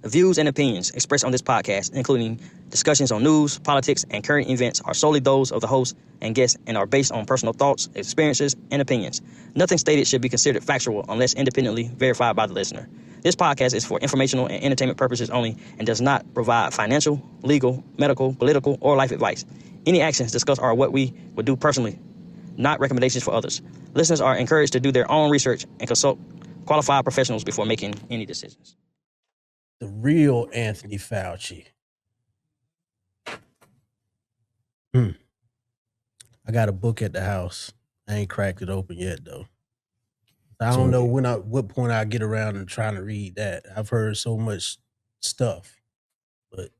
The views and opinions expressed on this podcast, including discussions on news, politics, and current events, are solely those of the host and guests and are based on personal thoughts, experiences, and opinions. Nothing stated should be considered factual unless independently verified by the listener. This podcast is for informational and entertainment purposes only and does not provide financial, legal, medical, political, or life advice. Any actions discussed are what we would do personally, not recommendations for others. Listeners are encouraged to do their own research and consult qualified professionals before making any decisions. The real Anthony Fauci. I got a book at the house. I ain't cracked it open yet, though. I don't know what point I'll get around and trying to read that. I've heard so much stuff, but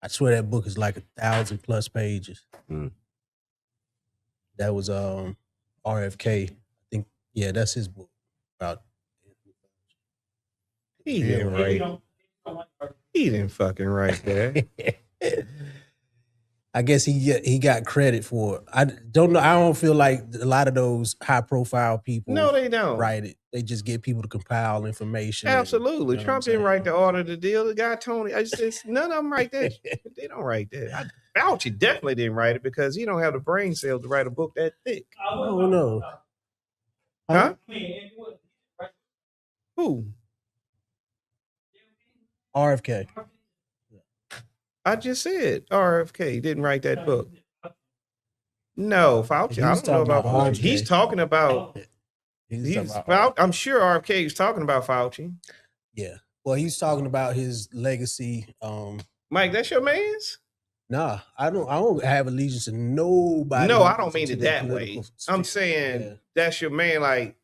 I swear that book is like 1,000+ pages. That was RFK. I think, yeah, that's his book about. He didn't write. He didn't fucking write that. I guess he got credit for it. I don't know. I don't feel like a lot of those high profile people. No, they don't write it. They just get people to compile information. Absolutely. And, Trump didn't write the order to deal. The guy Tony, none of them write that. They don't write that. Fauci definitely didn't write it because he don't have the brain cells to write a book that thick. Oh no. Huh? Who? RFK. I just said RFK didn't write that book. No, Fauci. I don't know about Fauci. He's talking about. I'm sure RFK is talking about Fauci. Yeah. Well, he's talking about his legacy. Mike, that's your man's? Nah, I don't have allegiance to nobody. No, I don't mean it that way. I'm saying that's your man. Like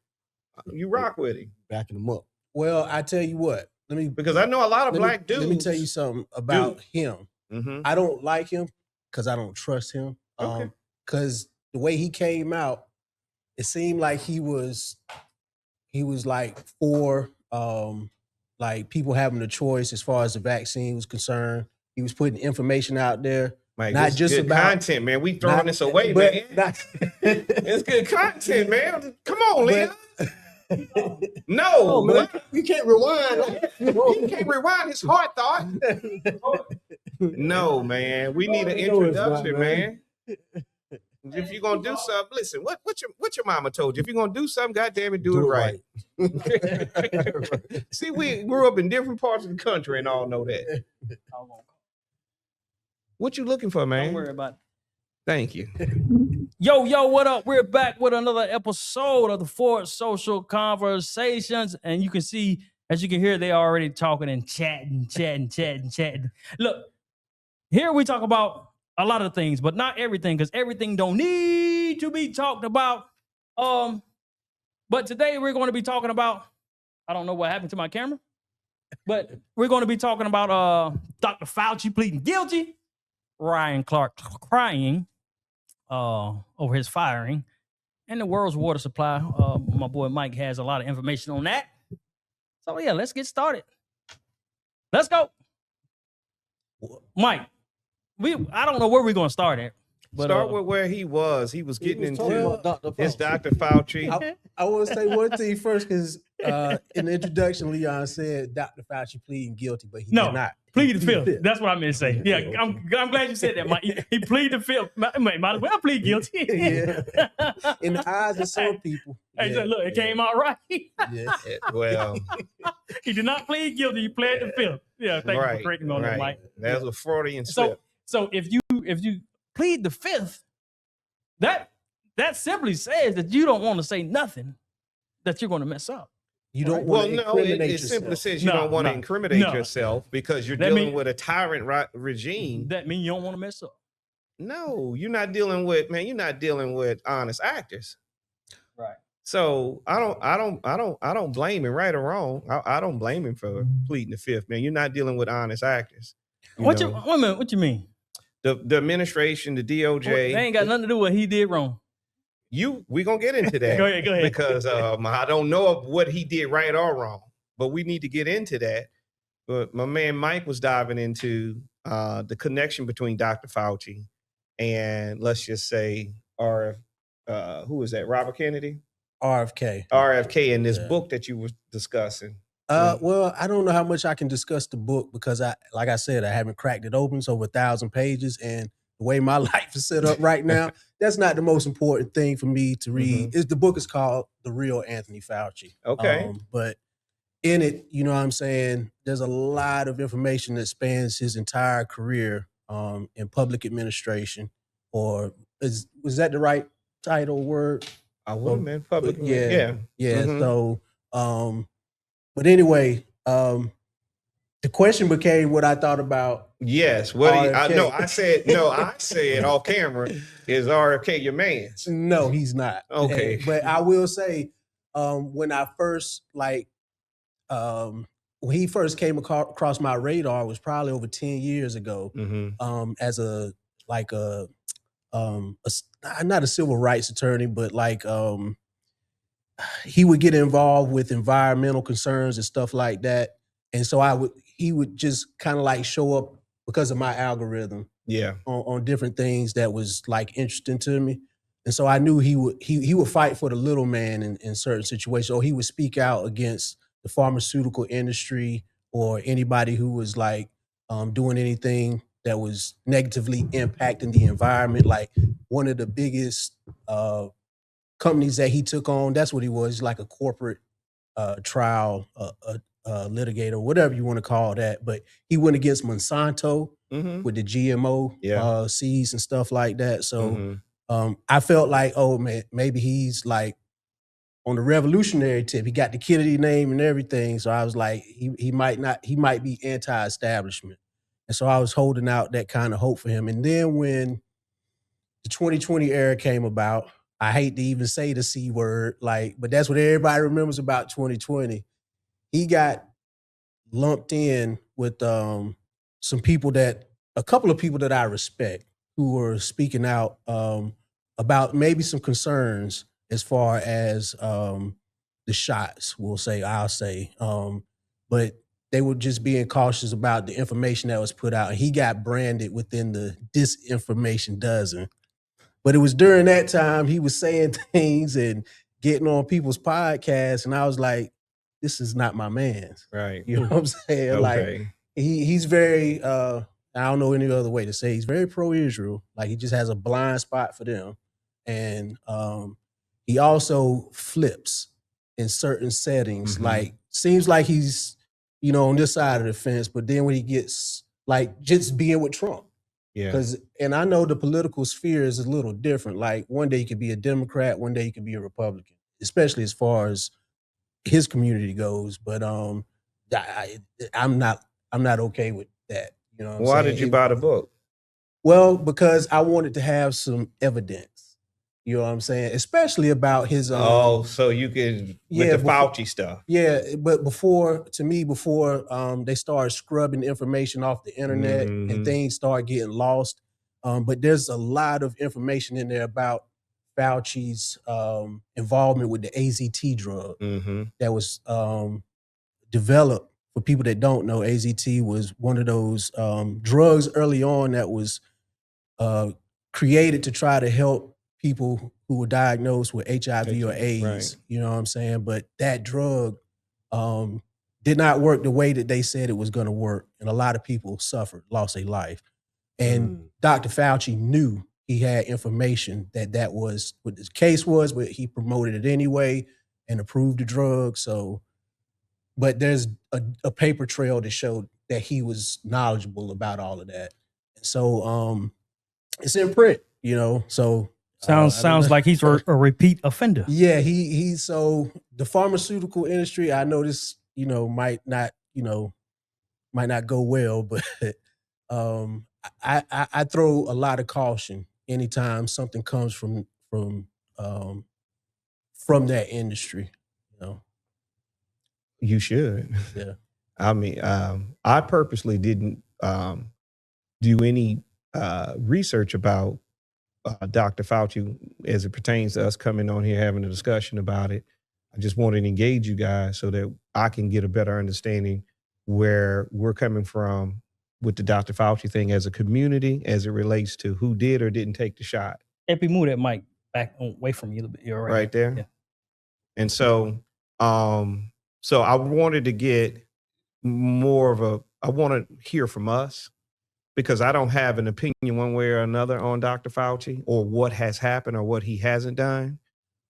you rock with him, backing him up. Well, I tell you what. Because I know a lot of black dudes. Let me tell you something about him. Mm-hmm. I don't like him because I don't trust him. Because the way he came out, it seemed like he was like for like people having a choice as far as the vaccine was concerned. He was putting information out there. Mike, not just good about content, man. We throwing this away, man. It's good content, man. Come on, Leon. No, man. You can't rewind. He can't rewind his heart thought. No, man. We need an introduction, man. If you're gonna do something, listen. What your mama told you? If you're gonna do something, goddamn it, do it right. See, we grew up in different parts of the country and all know that. What you looking for, man? Don't worry about it. Thank you. Yo, what up? We're back with another episode of the Ford Social Conversations. And you can see, as you can hear, they are already talking and chatting. Look, here we talk about a lot of things, but not everything, because everything don't need to be talked about. But today we're going to be talking about, I don't know what happened to my camera, but we're going to be talking about Dr. Fauci pleading guilty, Ryan Clark crying over his firing, and the world's water supply. My boy Mike has a lot of information on that. So yeah, let's get started. Let's go. Mike, I don't know where we're gonna start at. But, start with where he was. He was getting into his Dr. Fauci. I want to say one thing first, because in the introduction, Leon said Dr. Fauci pleading guilty, but he did not. Plead the fifth. That's what I meant to say. Yeah, okay. I'm glad you said that, Mike. He pleaded the fifth. Might as well plead guilty. Yeah. In the eyes of some people. Hey, so look, it came out right. Well, he did not plead guilty. He pled the fifth. Yeah, thank you for correcting me on that, Mike. That was a Freudian slip. So if you plead the fifth, that simply says that you don't want to say nothing that you're going to mess up. You don't want to incriminate it yourself. simply says you don't want to incriminate yourself because you're dealing with a tyrant regime. That means you don't want to mess up. No, you're not dealing with honest actors. Right. So I don't blame him, right or wrong. I don't blame him for pleading the fifth, man. You're not dealing with honest actors. Wait a minute, what you mean? The administration, the DOJ. They ain't got nothing to do with what he did wrong. We're going to get into that. Go ahead. Because I don't know what he did right or wrong, but we need to get into that. But my man Mike was diving into the connection between Dr. Fauci and, let's just say, who is that? Robert Kennedy? RFK. RFK in this book that you were discussing. Well, I don't know how much I can discuss the book because like I said, I haven't cracked it open. It's over 1,000 pages, and the way my life is set up right now, that's not the most important thing for me to read. The book is called The Real Anthony Fauci. Okay. But in it, you know what I'm saying, there's a lot of information that spans his entire career in public administration, or was that the right title word? I would have meant public. Yeah. So, but anyway, the question became what I thought about. Yes. What I said off camera, is RFK your man? No, he's not. Okay. But I will say, when I first when he first came across my radar, was probably over 10 years ago. As not a civil rights attorney, but he would get involved with environmental concerns and stuff like that. And so he would just kind of like show up because of my algorithm. Yeah. On different things that was like interesting to me. And so I knew he would fight for the little man in certain situations, or he would speak out against the pharmaceutical industry or anybody who was like doing anything that was negatively impacting the environment. Like one of the biggest companies that he took on, that's what he was, like a corporate trial litigator, whatever you want to call that. But he went against Monsanto with the GMO seeds and stuff like that. So I felt like, oh man, maybe he's like on the revolutionary tip. He got the Kennedy name and everything. So I was like, he might be anti-establishment. And so I was holding out that kind of hope for him. And then when the 2020 era came about, I hate to even say the C word, but that's what everybody remembers about 2020. He got lumped in with a couple of people that I respect who were speaking out about maybe some concerns as far as the shots, I'll say. But they were just being cautious about the information that was put out. And he got branded within the disinformation dozen. But it was during that time he was saying things and getting on people's podcasts. And I was like, this is not my man. Right. You know what I'm saying? Okay. Like he's very, I don't know any other way to say, he's very pro-Israel. Like he just has a blind spot for them. And he also flips in certain settings. Like seems like he's, on this side of the fence, but then when he gets like just being with Trump. Yeah. And I know the political sphere is a little different. Like one day you could be a Democrat, one day you could be a Republican, especially as far as his community goes. But I'm not okay with that. You know what I'm Why saying? did you buy the book? Well, because I wanted to have some evidence. You know what I'm saying? Especially about his so you could with the Fauci stuff. Yeah, but before they started scrubbing the information off the internet and things started getting lost. But there's a lot of information in there about Fauci's involvement with the AZT drug that was developed. For people that don't know, AZT was one of those drugs early on that was created to try to help people who were diagnosed with HIV or AIDS. Right. You know what I'm saying? But that drug did not work the way that they said it was going to work. And a lot of people suffered, lost their life. And Dr. Fauci knew he had information that was what the case was, but he promoted it anyway and approved the drug. So, but there's a paper trail that showed that he was knowledgeable about all of that. So it's in print, so sounds like he's a repeat offender. Yeah, he's so the pharmaceutical industry, I know this, might not go well, but I throw a lot of caution anytime something comes from that industry, You should. Yeah. I mean, I purposely didn't do any research about Dr. Fauci as it pertains to us coming on here having a discussion about it. I just wanted to engage you guys so that I can get a better understanding where we're coming from with the Dr. Fauci thing as a community, as it relates to who did or didn't take the shot. If we move that mic back away from you a little bit, you're right there. Yeah. And so, So I wanted to get I want to hear from us, because I don't have an opinion one way or another on Dr. Fauci or what has happened or what he hasn't done.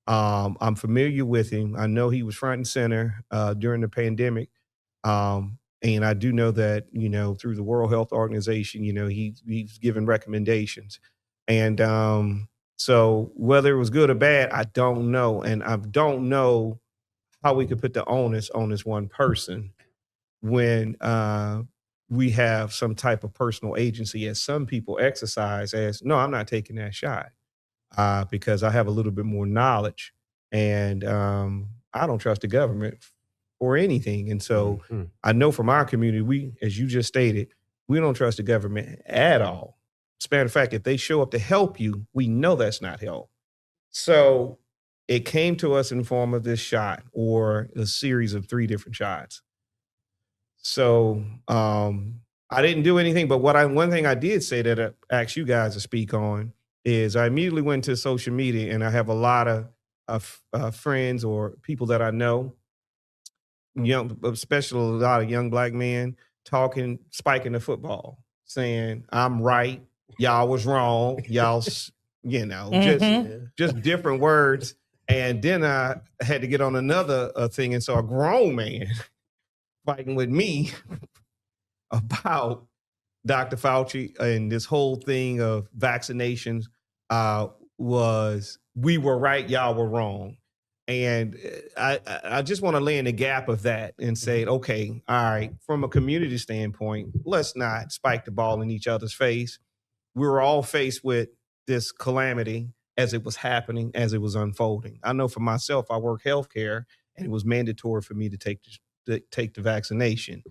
I'm familiar with him. I know he was front and center during the pandemic. And I do know that, through the World Health Organization, he's given recommendations. And so whether it was good or bad, I don't know. And I don't know how we could put the onus on this one person when we have some type of personal agency, as some people exercise as, no, I'm not taking that shot because I have a little bit more knowledge, and I don't trust the government for anything. And so I know from our community, we, as you just stated, we don't trust the government at all. As a matter of fact, if they show up to help you, we know that's not help. So it came to us in the form of this shot, or a series of 3 different shots. So I didn't do anything, but one thing I did say that I asked you guys to speak on is I immediately went to social media, and I have a lot of friends or people that I know, young, especially a lot of young Black men, spiking the football, saying I'm right, y'all was wrong, y'all, just different words. And then I had to get on another thing, and so a grown man fighting with me about Dr. Fauci and this whole thing of vaccinations was, we were right, y'all were wrong. And I just want to lay in the gap of that and say, okay, all right, from a community standpoint, let's not spike the ball in each other's face. We were all faced with this calamity as it was happening, as it was unfolding. I know for myself, I work healthcare, and it was mandatory for me to take the vaccination.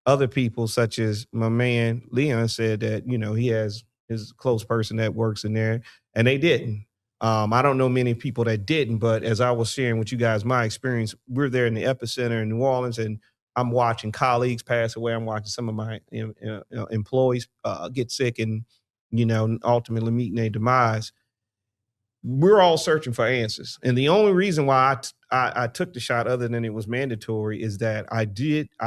Other people, such as my man Leon, said that, he has his close person that works in there, and they didn't. I don't know many people that didn't, but as I was sharing with you guys my experience, we're there in the epicenter in New Orleans, and I'm watching colleagues pass away. I'm watching some of my employees get sick and, ultimately meeting their demise. We're all searching for answers. And the only reason why I took the shot, other than it was mandatory, is that I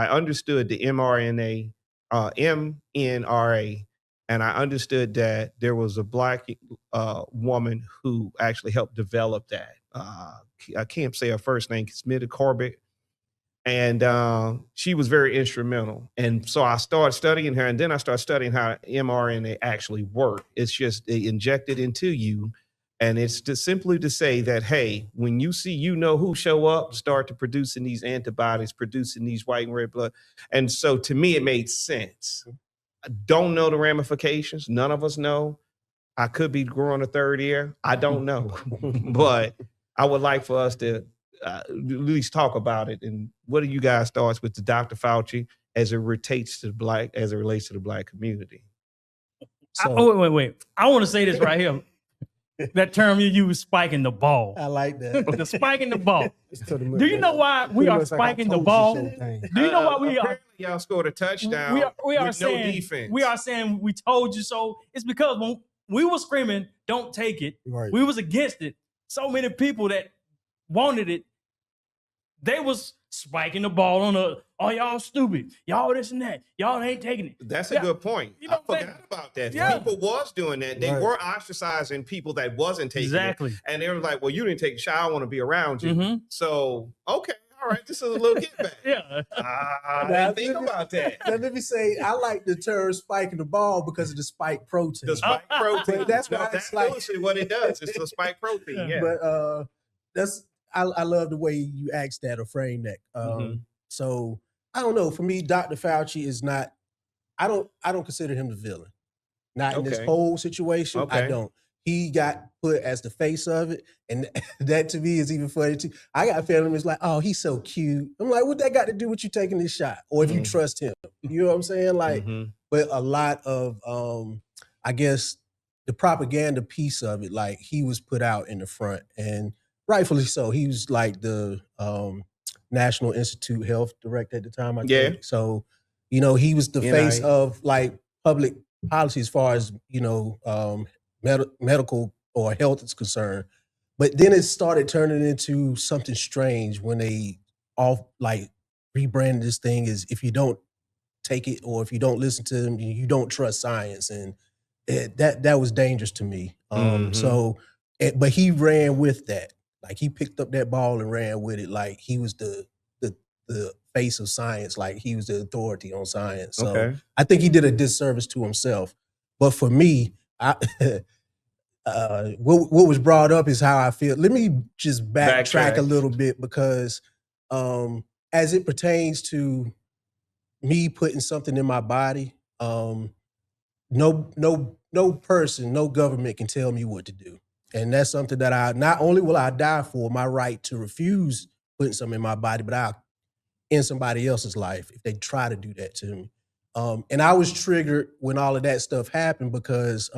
understood the mRNA, mNRA, and I understood that there was a Black woman who actually helped develop that. I can't say her first name, Smita Corbett. And she was very instrumental. And so I started studying her, and then I started studying how mRNA actually worked. It's just they inject it into you. And it's just simply to say that, hey, when you see, who show up, start to producing these antibodies, producing these white and red blood. And so to me, it made sense. I don't know the ramifications. None of us know. I could be growing a third ear. I don't know. But I would like for us to at least talk about it. And what are you guys' thoughts with the Dr. Fauci as it relates to the Black community? So, wait. I want to say this right here. That term you use, spiking the ball. I like that. The spiking the ball. Do you know why we are spiking the ball? Do you know why we are? Y'all scored a touchdown. We are with saying, no defense. We are saying we told you so. It's because when we were screaming, "Don't take it," Right. We was against it. So many people that wanted it, they was spiking the ball on the, oh, y'all stupid, y'all this and that, y'all ain't taking it. That's a good point. I forgot about that. Yeah. People was doing that. They were ostracizing people that wasn't taking it. And they were like, well, you didn't take a shot. I want to be around you. So, okay, all right, this is a little kickback. I didn't think about that. Now, let me say, I like the term spiking the ball because of the spike protein. The spike protein. That's why it's like what it does. It's the spike protein. Yeah. But I love the way you asked that or framed that. So I don't know. For me, Dr. Fauci is not. I don't consider him the villain. Not in this whole situation. I don't. He got put as the face of it, and that to me is even funny too. I got family members like, "Oh, he's so cute." I'm like, "What that got to do with you taking this shot, or if you trust him?" You know what I'm saying? Like, but a lot of, I guess, the propaganda piece of it, like he was put out in the front, and rightfully so. He was like the National Institute Health Director at the time. I think. So, he was the face of like public policy as far as medical or health is concerned. But then it started turning into something strange when they rebranded this thing as if you don't take it or if you don't listen to them, you don't trust science. And that was dangerous to me. But he ran with that. Like he picked up that ball and ran with it. Like he was the face of science. Like he was the authority on science. So I think he did a disservice to himself. But for me, what was brought up is how I feel. Let me just backtrack a little bit because as it pertains to me putting something in my body, no person, no government can tell me what to do. And that's something that not only will I die for my right to refuse putting something in my body, but I'll end somebody else's life if they try to do that to me. And I was triggered when all of that stuff happened because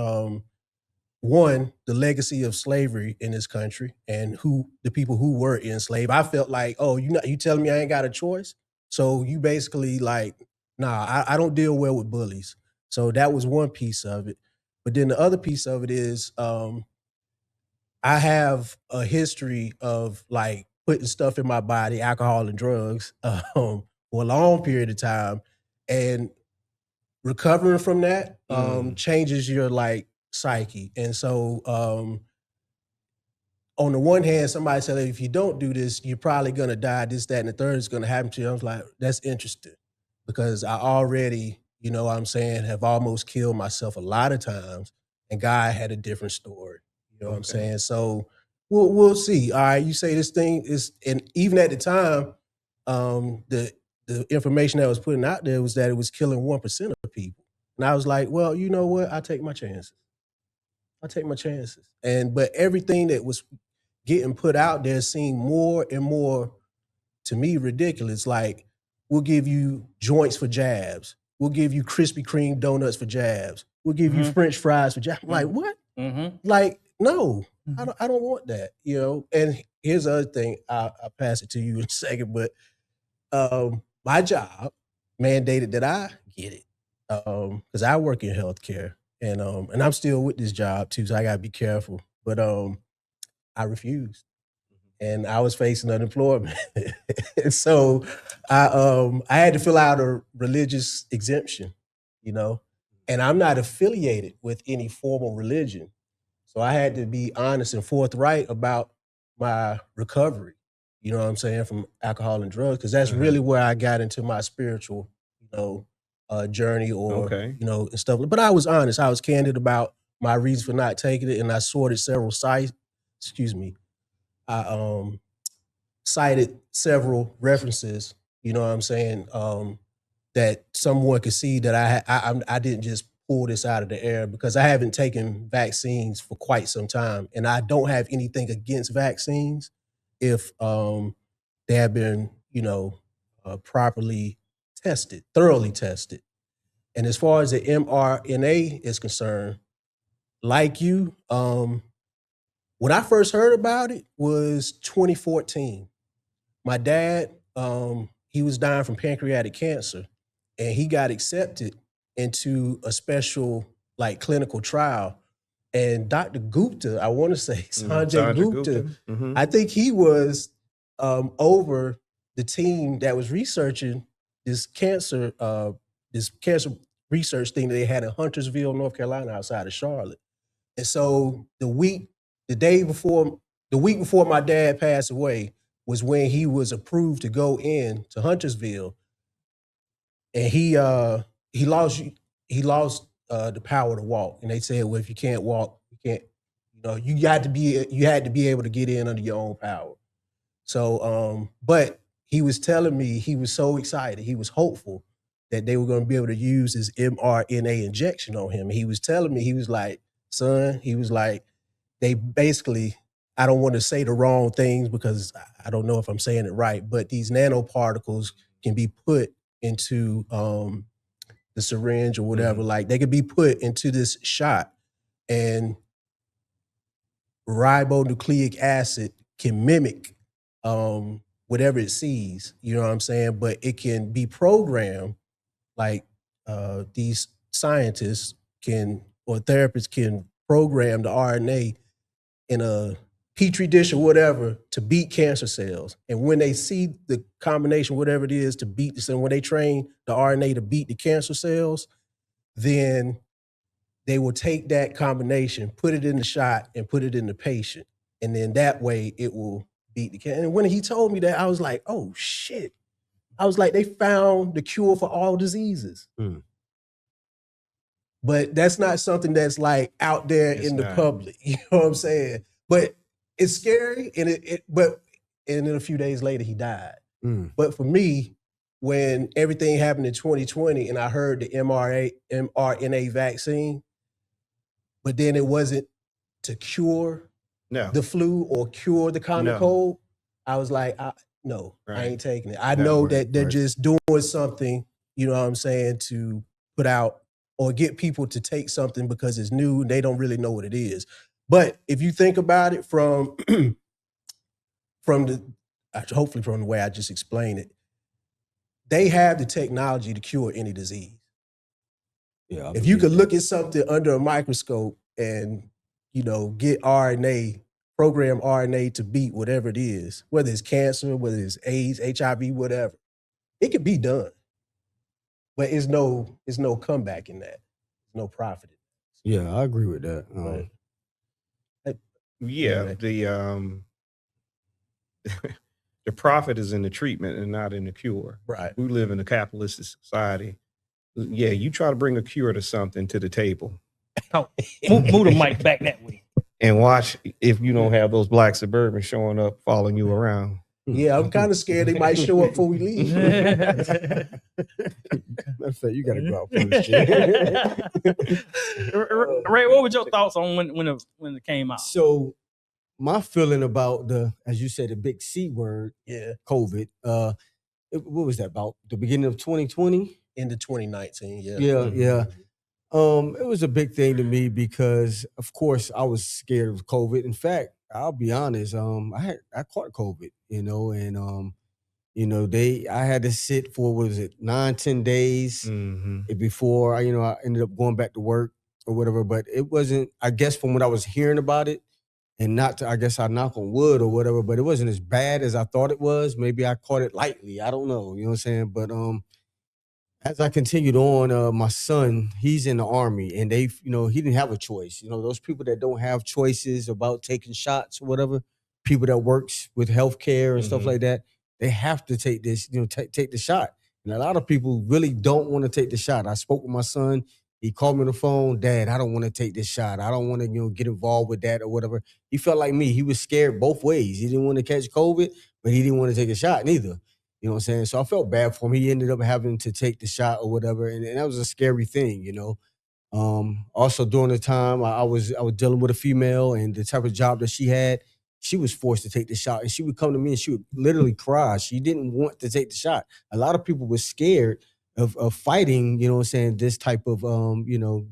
one, the legacy of slavery in this country and the people who were enslaved. I felt like, oh, you telling me I ain't got a choice? So you basically like, nah, I don't deal well with bullies. So that was one piece of it. But then the other piece of it is I have a history of like putting stuff in my body, alcohol and drugs, for a long period of time. And recovering from that changes your like psyche. And so on the one hand, somebody said, if you don't do this, you're probably going to die. This, that, and the third is going to happen to you. I was like, that's interesting because I already, you know what I'm saying, have almost killed myself a lot of times. And God had a different story. You know what I'm saying? So we'll see. All right, you say this thing is, and even at the time, the information that was putting out there was that it was killing 1% of people. And I was like, well, you know what? I'll take my chances. But everything that was getting put out there seemed more and more, to me, ridiculous. Like, we'll give you joints for jabs. We'll give you Krispy Kreme donuts for jabs. We'll give you French fries for jabs. I'm like, what? Like, no, I don't want that, you know? And here's the other thing. I'll pass it to you in a second, but my job mandated that I get it because I work in healthcare and I'm still with this job too, so I gotta be careful. But I refused, and I was facing unemployment, and so I had to fill out a religious exemption, you know, and I'm not affiliated with any formal religion, so I had to be honest and forthright about my recovery. You know what I'm saying, from alcohol and drugs, because that's really where I got into my spiritual, you know, journey or, you know, and stuff. But I was honest. I was candid about my reasons for not taking it, and I sorted several sites. Excuse me. I cited several references. You know what I'm saying, that someone could see that I didn't just pull this out of the air because I haven't taken vaccines for quite some time, and I don't have anything against vaccines if they have been, you know, properly tested, thoroughly tested. And as far as the mRNA is concerned, like you, when I first heard about it was 2014. My dad, he was dying from pancreatic cancer, and he got accepted into a special like clinical trial. And Dr. Gupta, I want to say Sanjay Gupta, I think he was over the team that was researching this cancer research thing that they had in Huntersville, North Carolina, outside of Charlotte. And so the week before my dad passed away was when he was approved to go in to Huntersville, and he lost the power to walk. And they said, well, if you can't walk, you can't, you know, you had to be able to get in under your own power. So, but he was telling me he was so excited, he was hopeful that they were going to be able to use his mRNA injection on him. He was telling me, he was like, son, he was like, they basically, I don't want to say the wrong things because I don't know if I'm saying it right, but these nanoparticles can be put into the syringe or whatever. Like they could be put into this shot, and ribonucleic acid can mimic whatever it sees, you know what I'm saying? But it can be programmed like these scientists can, or therapists can program the RNA in a petri dish or whatever to beat cancer cells. And when they see the combination, whatever it is, to beat this, and when they train the RNA to beat the cancer cells, then they will take that combination, put it in the shot, and put it in the patient. And then that way it will beat the cancer. And when he told me that, I was like, oh shit. I was like, they found the cure for all diseases. Mm. But that's not something that's like out there in the public. You know what I'm saying? But it's scary, and and then a few days later he died. Mm. But for me, when everything happened in 2020 and I heard the mRNA vaccine, but then it wasn't to cure the flu or cure the common cold, I was like, no, I ain't taking it. I know that they're just doing something, you know what I'm saying, to put out or get people to take something because it's new and they don't really know what it is. But if you think about it from hopefully from the way I just explained it, they have the technology to cure any disease. Yeah, if you could look at something under a microscope and, you know, get RNA, program RNA to beat whatever it is, whether it's cancer, whether it's AIDS, HIV, whatever, it could be done. But it's no comeback in that. No profit. Yeah, I agree with that. The profit is in the treatment and not in the cure. Right. We live in a capitalistic society. Yeah, you try to bring a cure to something to the table. Oh, move the mic back that way. And watch if you don't have those black Suburbans showing up, following you around. Yeah, I'm kind of scared they might show up before we leave. Matter of fact, you got to go out first. Ray, what were your thoughts on when it came out? So, my feeling about as you said, the big C word, COVID. What was that about? The beginning of 2020? Into 2019, yeah. Yeah. It was a big thing to me because, of course, I was scared of COVID. In fact, I'll be honest. I caught COVID, you know, and I had to sit for 9-10 days before I ended up going back to work or whatever. But it wasn't, I guess, from what I was hearing about it, and not to, I guess I knock on wood or whatever, but it wasn't as bad as I thought it was. Maybe I caught it lightly. I don't know. You know what I'm saying? But as I continued on, my son, he's in the Army, and he didn't have a choice. You know, those people that don't have choices about taking shots or whatever, people that works with healthcare and stuff like that, they have to take this, take the shot. And a lot of people really don't want to take the shot. I spoke with my son. He called me on the phone, Dad, I don't want to take this shot. I don't want to, get involved with that or whatever. He felt like me. He was scared both ways. He didn't want to catch COVID, but he didn't want to take a shot neither. You know what I'm saying? So I felt bad for him. He ended up having to take the shot or whatever. And that was a scary thing, you know. Also during the time I was dealing with a female, and the type of job that she had, she was forced to take the shot, and she would come to me and she would literally cry. She didn't want to take the shot. A lot of people were scared of fighting, you know what I'm saying, this type of,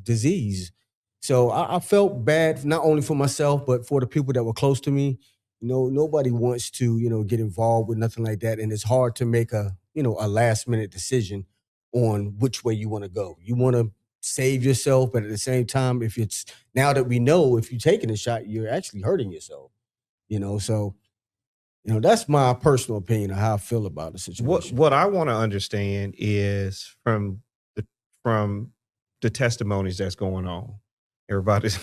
disease. So I felt bad, not only for myself, but for the people that were close to me. You know, nobody wants to, get involved with nothing like that. And it's hard to make a last minute decision on which way you want to go. You want to save yourself, but at the same time, now that we know, if you're taking a shot, you're actually hurting yourself, so, that's my personal opinion of how I feel about the situation. What I want to understand is from the testimonies that's going on, everybody's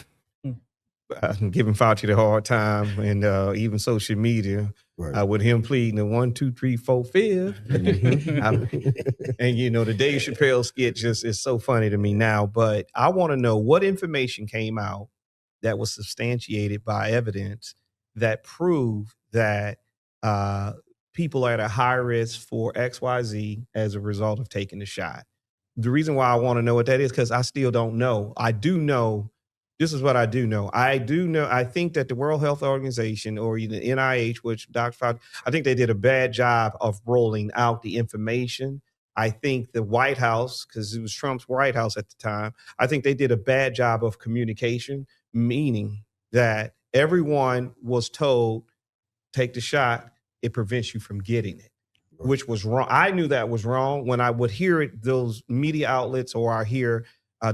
giving Fauci the hard time, and even social media, with him pleading the 1, 2, 3, 4, 5. And the Dave Chappelle skit just is so funny to me now. But I want to know what information came out that was substantiated by evidence that proved that people are at a high risk for XYZ as a result of taking the shot. The reason why I want to know what that is, because I still don't know. I do know. This is what I do know. I think that the World Health Organization, or the NIH, which Dr. Fauci, I think they did a bad job of rolling out the information. I think the White House, because it was Trump's White House at the time, I think they did a bad job of communication, meaning that everyone was told, take the shot, it prevents you from getting it, which was wrong. I knew that was wrong when I would hear it, those media outlets, or I hear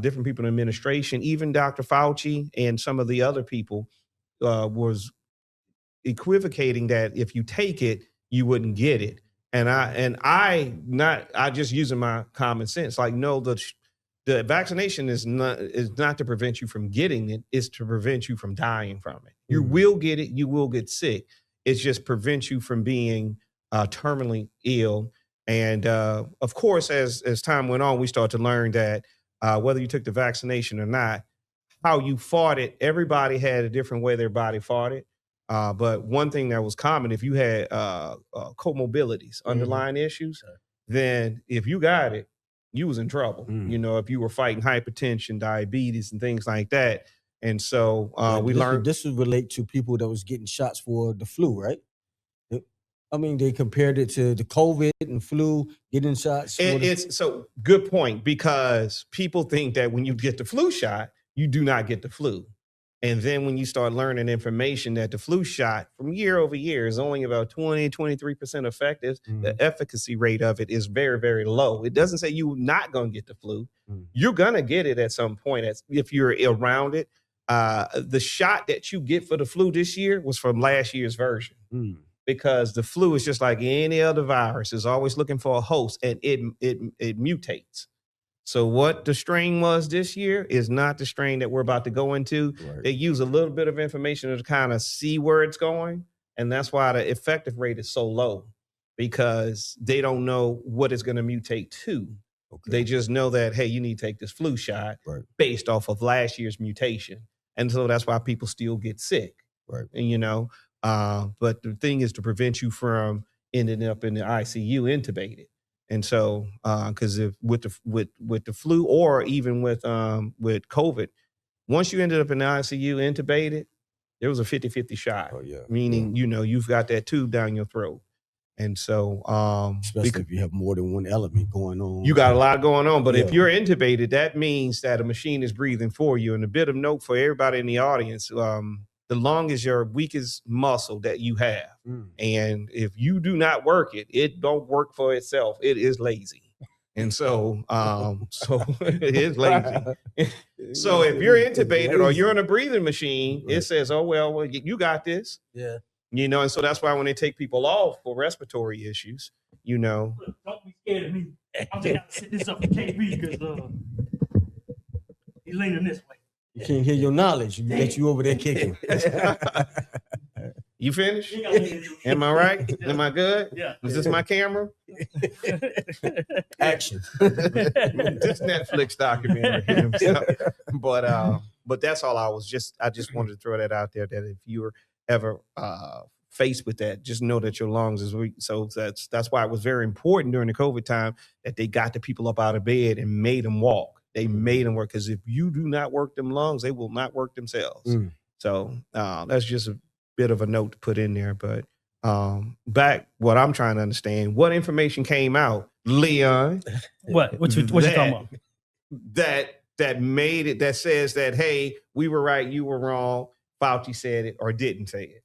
different people in administration, even Dr. Fauci and some of the other people was equivocating that if you take it, you wouldn't get it. And I just using my common sense. Like, no, the vaccination is not to prevent you from getting it. It's to prevent you from dying from it. You will get it. You will get sick. It's just prevents you from being terminally ill. And of course, as time went on, we started to learn that whether you took the vaccination or not, how you fought it, everybody had a different way their body fought it. But one thing that was common, if you had comorbidities, underlying issues, then if you got it, you was in trouble. You know, if you were fighting hypertension, diabetes, and things like that. And so we learned this would relate to people that was getting shots for the flu, right? I mean, they compared it to the COVID and flu, getting shots. It's so good point, because people think that when you get the flu shot, you do not get the flu. And then when you start learning information that the flu shot from year over year is only about 23% effective, the efficacy rate of it is very, very low. It doesn't say you're not going to get the flu. You're going to get it at some point if you're around it. The shot that you get for the flu this year was from last year's version. Because the flu is just like any other virus. It's always looking for a host, and it mutates. So what the strain was this year is not the strain that we're about to go into. Right. They use a little bit of information to kind of see where it's going. And that's why the effective rate is so low, because they don't know what it's going to mutate to. Okay. They just know that, hey, you need to take this flu shot based off of last year's mutation. And so that's why people still get sick. Right. And, you know, but the thing is to prevent you from ending up in the ICU intubated. And so, because if with the flu or even with COVID, once you ended up in the ICU intubated, there was a 50-50 shot. Oh, yeah. Meaning, you know, you've got that tube down your throat. And so, especially if you have more than one element going on, you got a lot going on. But if you're intubated, that means that a machine is breathing for you. And a bit of note for everybody in the audience, the lung is your weakest muscle that you have. And if you do not work it, it don't work for itself. It is lazy. And so, it is lazy. So if you're intubated or you're on a breathing machine, it says, oh, well, you got this. Yeah. You know, and so that's why when they take people off for respiratory issues, you know. Don't be scared of me. I'm just going to set this up for KB because he's leaning this way. You can't hear your knowledge. You get you over there kicking. You finished? Am I right? Am I good? Yeah. Is this my camera? Action. This Netflix documentary. But that's all I just wanted to throw that out there, that if you were ever faced with that, just know that your lungs is weak. So that's why it was very important during the COVID time that they got the people up out of bed and made them walk. They made them work, because if you do not work them lungs, they will not work themselves. So that's just a bit of a note to put in there. But back, what I'm trying to understand, what information came out, Leon? What you talking about? That made it, that says that, hey, we were right, you were wrong, Fauci said it or didn't say it.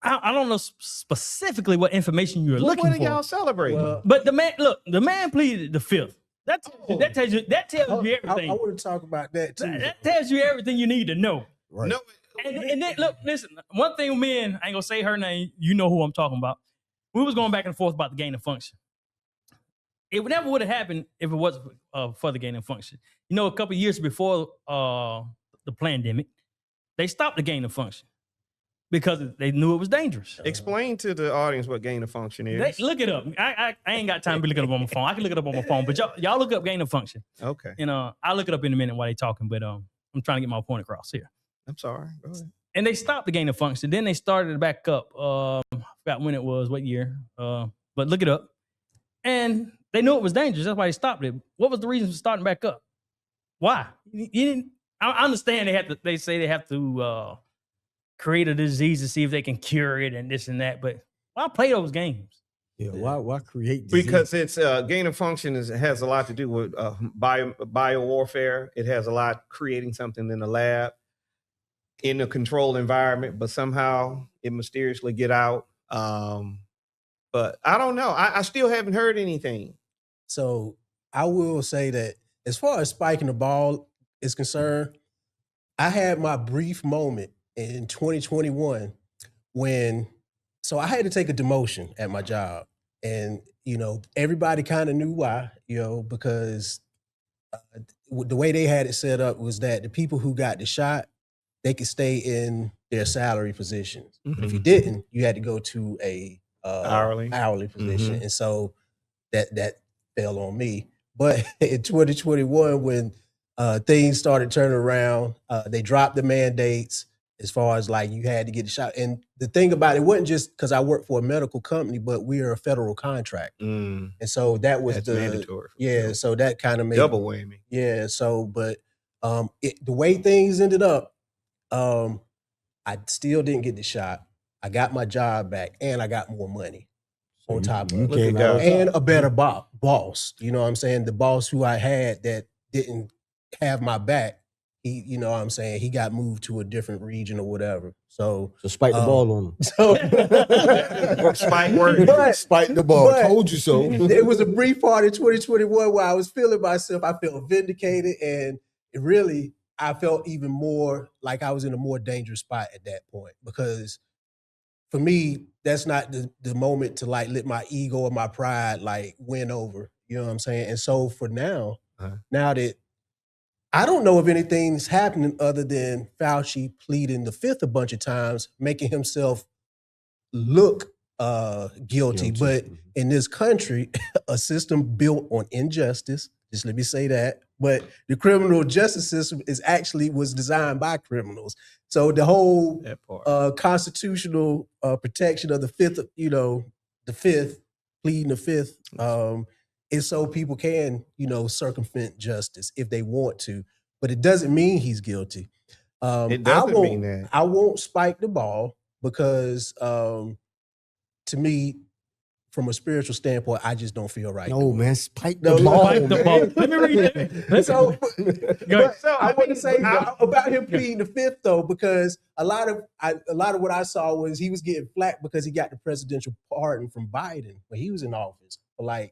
I don't know specifically what information you're looking for. What are y'all celebrating? Well, but the man pleaded the fifth. That tells you everything. I want to talk about that too. That tells you everything you need to know. Right. No, and then look, listen. One thing, men, I ain't gonna say her name. You know who I'm talking about. We was going back and forth about the gain of function. It never would have happened if it wasn't for the gain of function. You know, a couple of years before the pandemic, they stopped the gain of function because they knew it was dangerous. Explain to the audience what gain of function is. Look it up. I ain't got time to be looking it up on my phone. I can look it up on my phone, but y'all look up gain of function. Okay. And I'll look it up in a minute while they talking, but I'm trying to get my point across here. I'm sorry. Go ahead. And they stopped the gain of function. Then they started it back up. I forgot when it was, what year. But look it up. And they knew it was dangerous. That's why they stopped it. What was the reason for starting back up? Why? You didn't. I understand they say they have to create a disease to see if they can cure it and this and that. But why play those games? Yeah, why create disease? Because it's gain of function has a lot to do with bio warfare. It has a lot creating something in the lab in a controlled environment, but somehow it mysteriously get out. But I don't know. I still haven't heard anything. So I will say that as far as spiking the ball is concerned, I had my brief moment in 2021 so I had to take a demotion at my job, and everybody kind of knew why, because the way they had it set up was that the people who got the shot, they could stay in their salary positions. But if you didn't, you had to go to a hourly position. And so that fell on me. But in 2021, when things started turning around, they dropped the mandates as far as like you had to get a shot. And the thing about it wasn't just because I work for a medical company, but we are a federal contract. And so that's mandatory. Yeah, so that kind of made double whammy. Yeah, so but the way things ended up, I still didn't get the shot. I got my job back, and I got more money on top of it. And a better boss. You know what I'm saying? The boss who I had that didn't have my back, he, you know what I'm saying, he got moved to a different region or whatever. So spike the ball on him. So spike the ball. Told you so. It was a brief part in 2021 where I was feeling myself. I felt vindicated, and I felt even more like I was in a more dangerous spot at that point, because for me, that's not the moment to like let my ego or my pride like win over. You know what I'm saying? And so for now, now that I don't know if anything's happening other than Fauci pleading the fifth a bunch of times, making himself look guilty. But in this country, a system built on injustice, just let me say that, but the criminal justice system was designed by criminals. So the whole constitutional protection of the fifth, pleading the fifth, is so people can, circumvent justice if they want to, but it doesn't mean he's guilty. It doesn't mean that. I won't spike the ball because to me, from a spiritual standpoint, I just don't feel right. No, man, spike the ball. Spike the ball. Let me read that. So I want to say about him pleading the fifth, though, because a lot of what I saw was he was getting flack because he got the presidential pardon from Biden when he was in office for I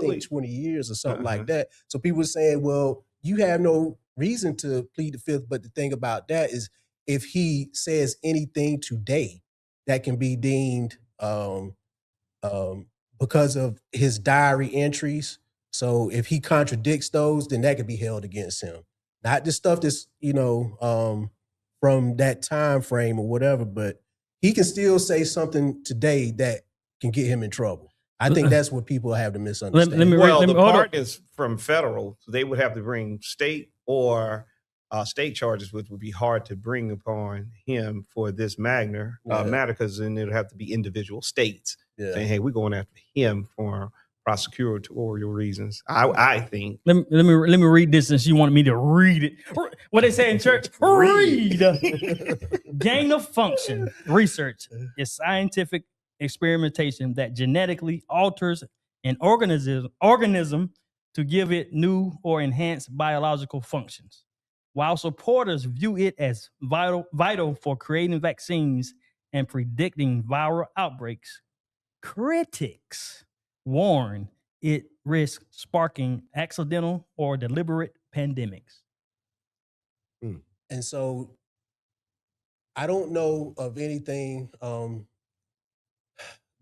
think 20 years or something like that. So people were saying, well, you have no reason to plead the fifth. But the thing about that is, if he says anything today that can be deemed because of his diary entries. So if he contradicts those, then that could be held against him. Not the stuff that's, from that time frame or whatever, but he can still say something today that can get him in trouble. I think that's what people have to misunderstand. The part is from federal, so they would have to bring state or state charges, which would be hard to bring upon him for this matter, because then it would have to be individual states saying, "Hey, we're going after him for prosecutorial reasons." I think. Let me read this since you wanted me to read it. What they say in church? Read. Gain of function research is scientific experimentation that genetically alters an organism to give it new or enhanced biological functions. While supporters view it as vital for creating vaccines and predicting viral outbreaks, critics warn it risks sparking accidental or deliberate pandemics. And so I don't know of anything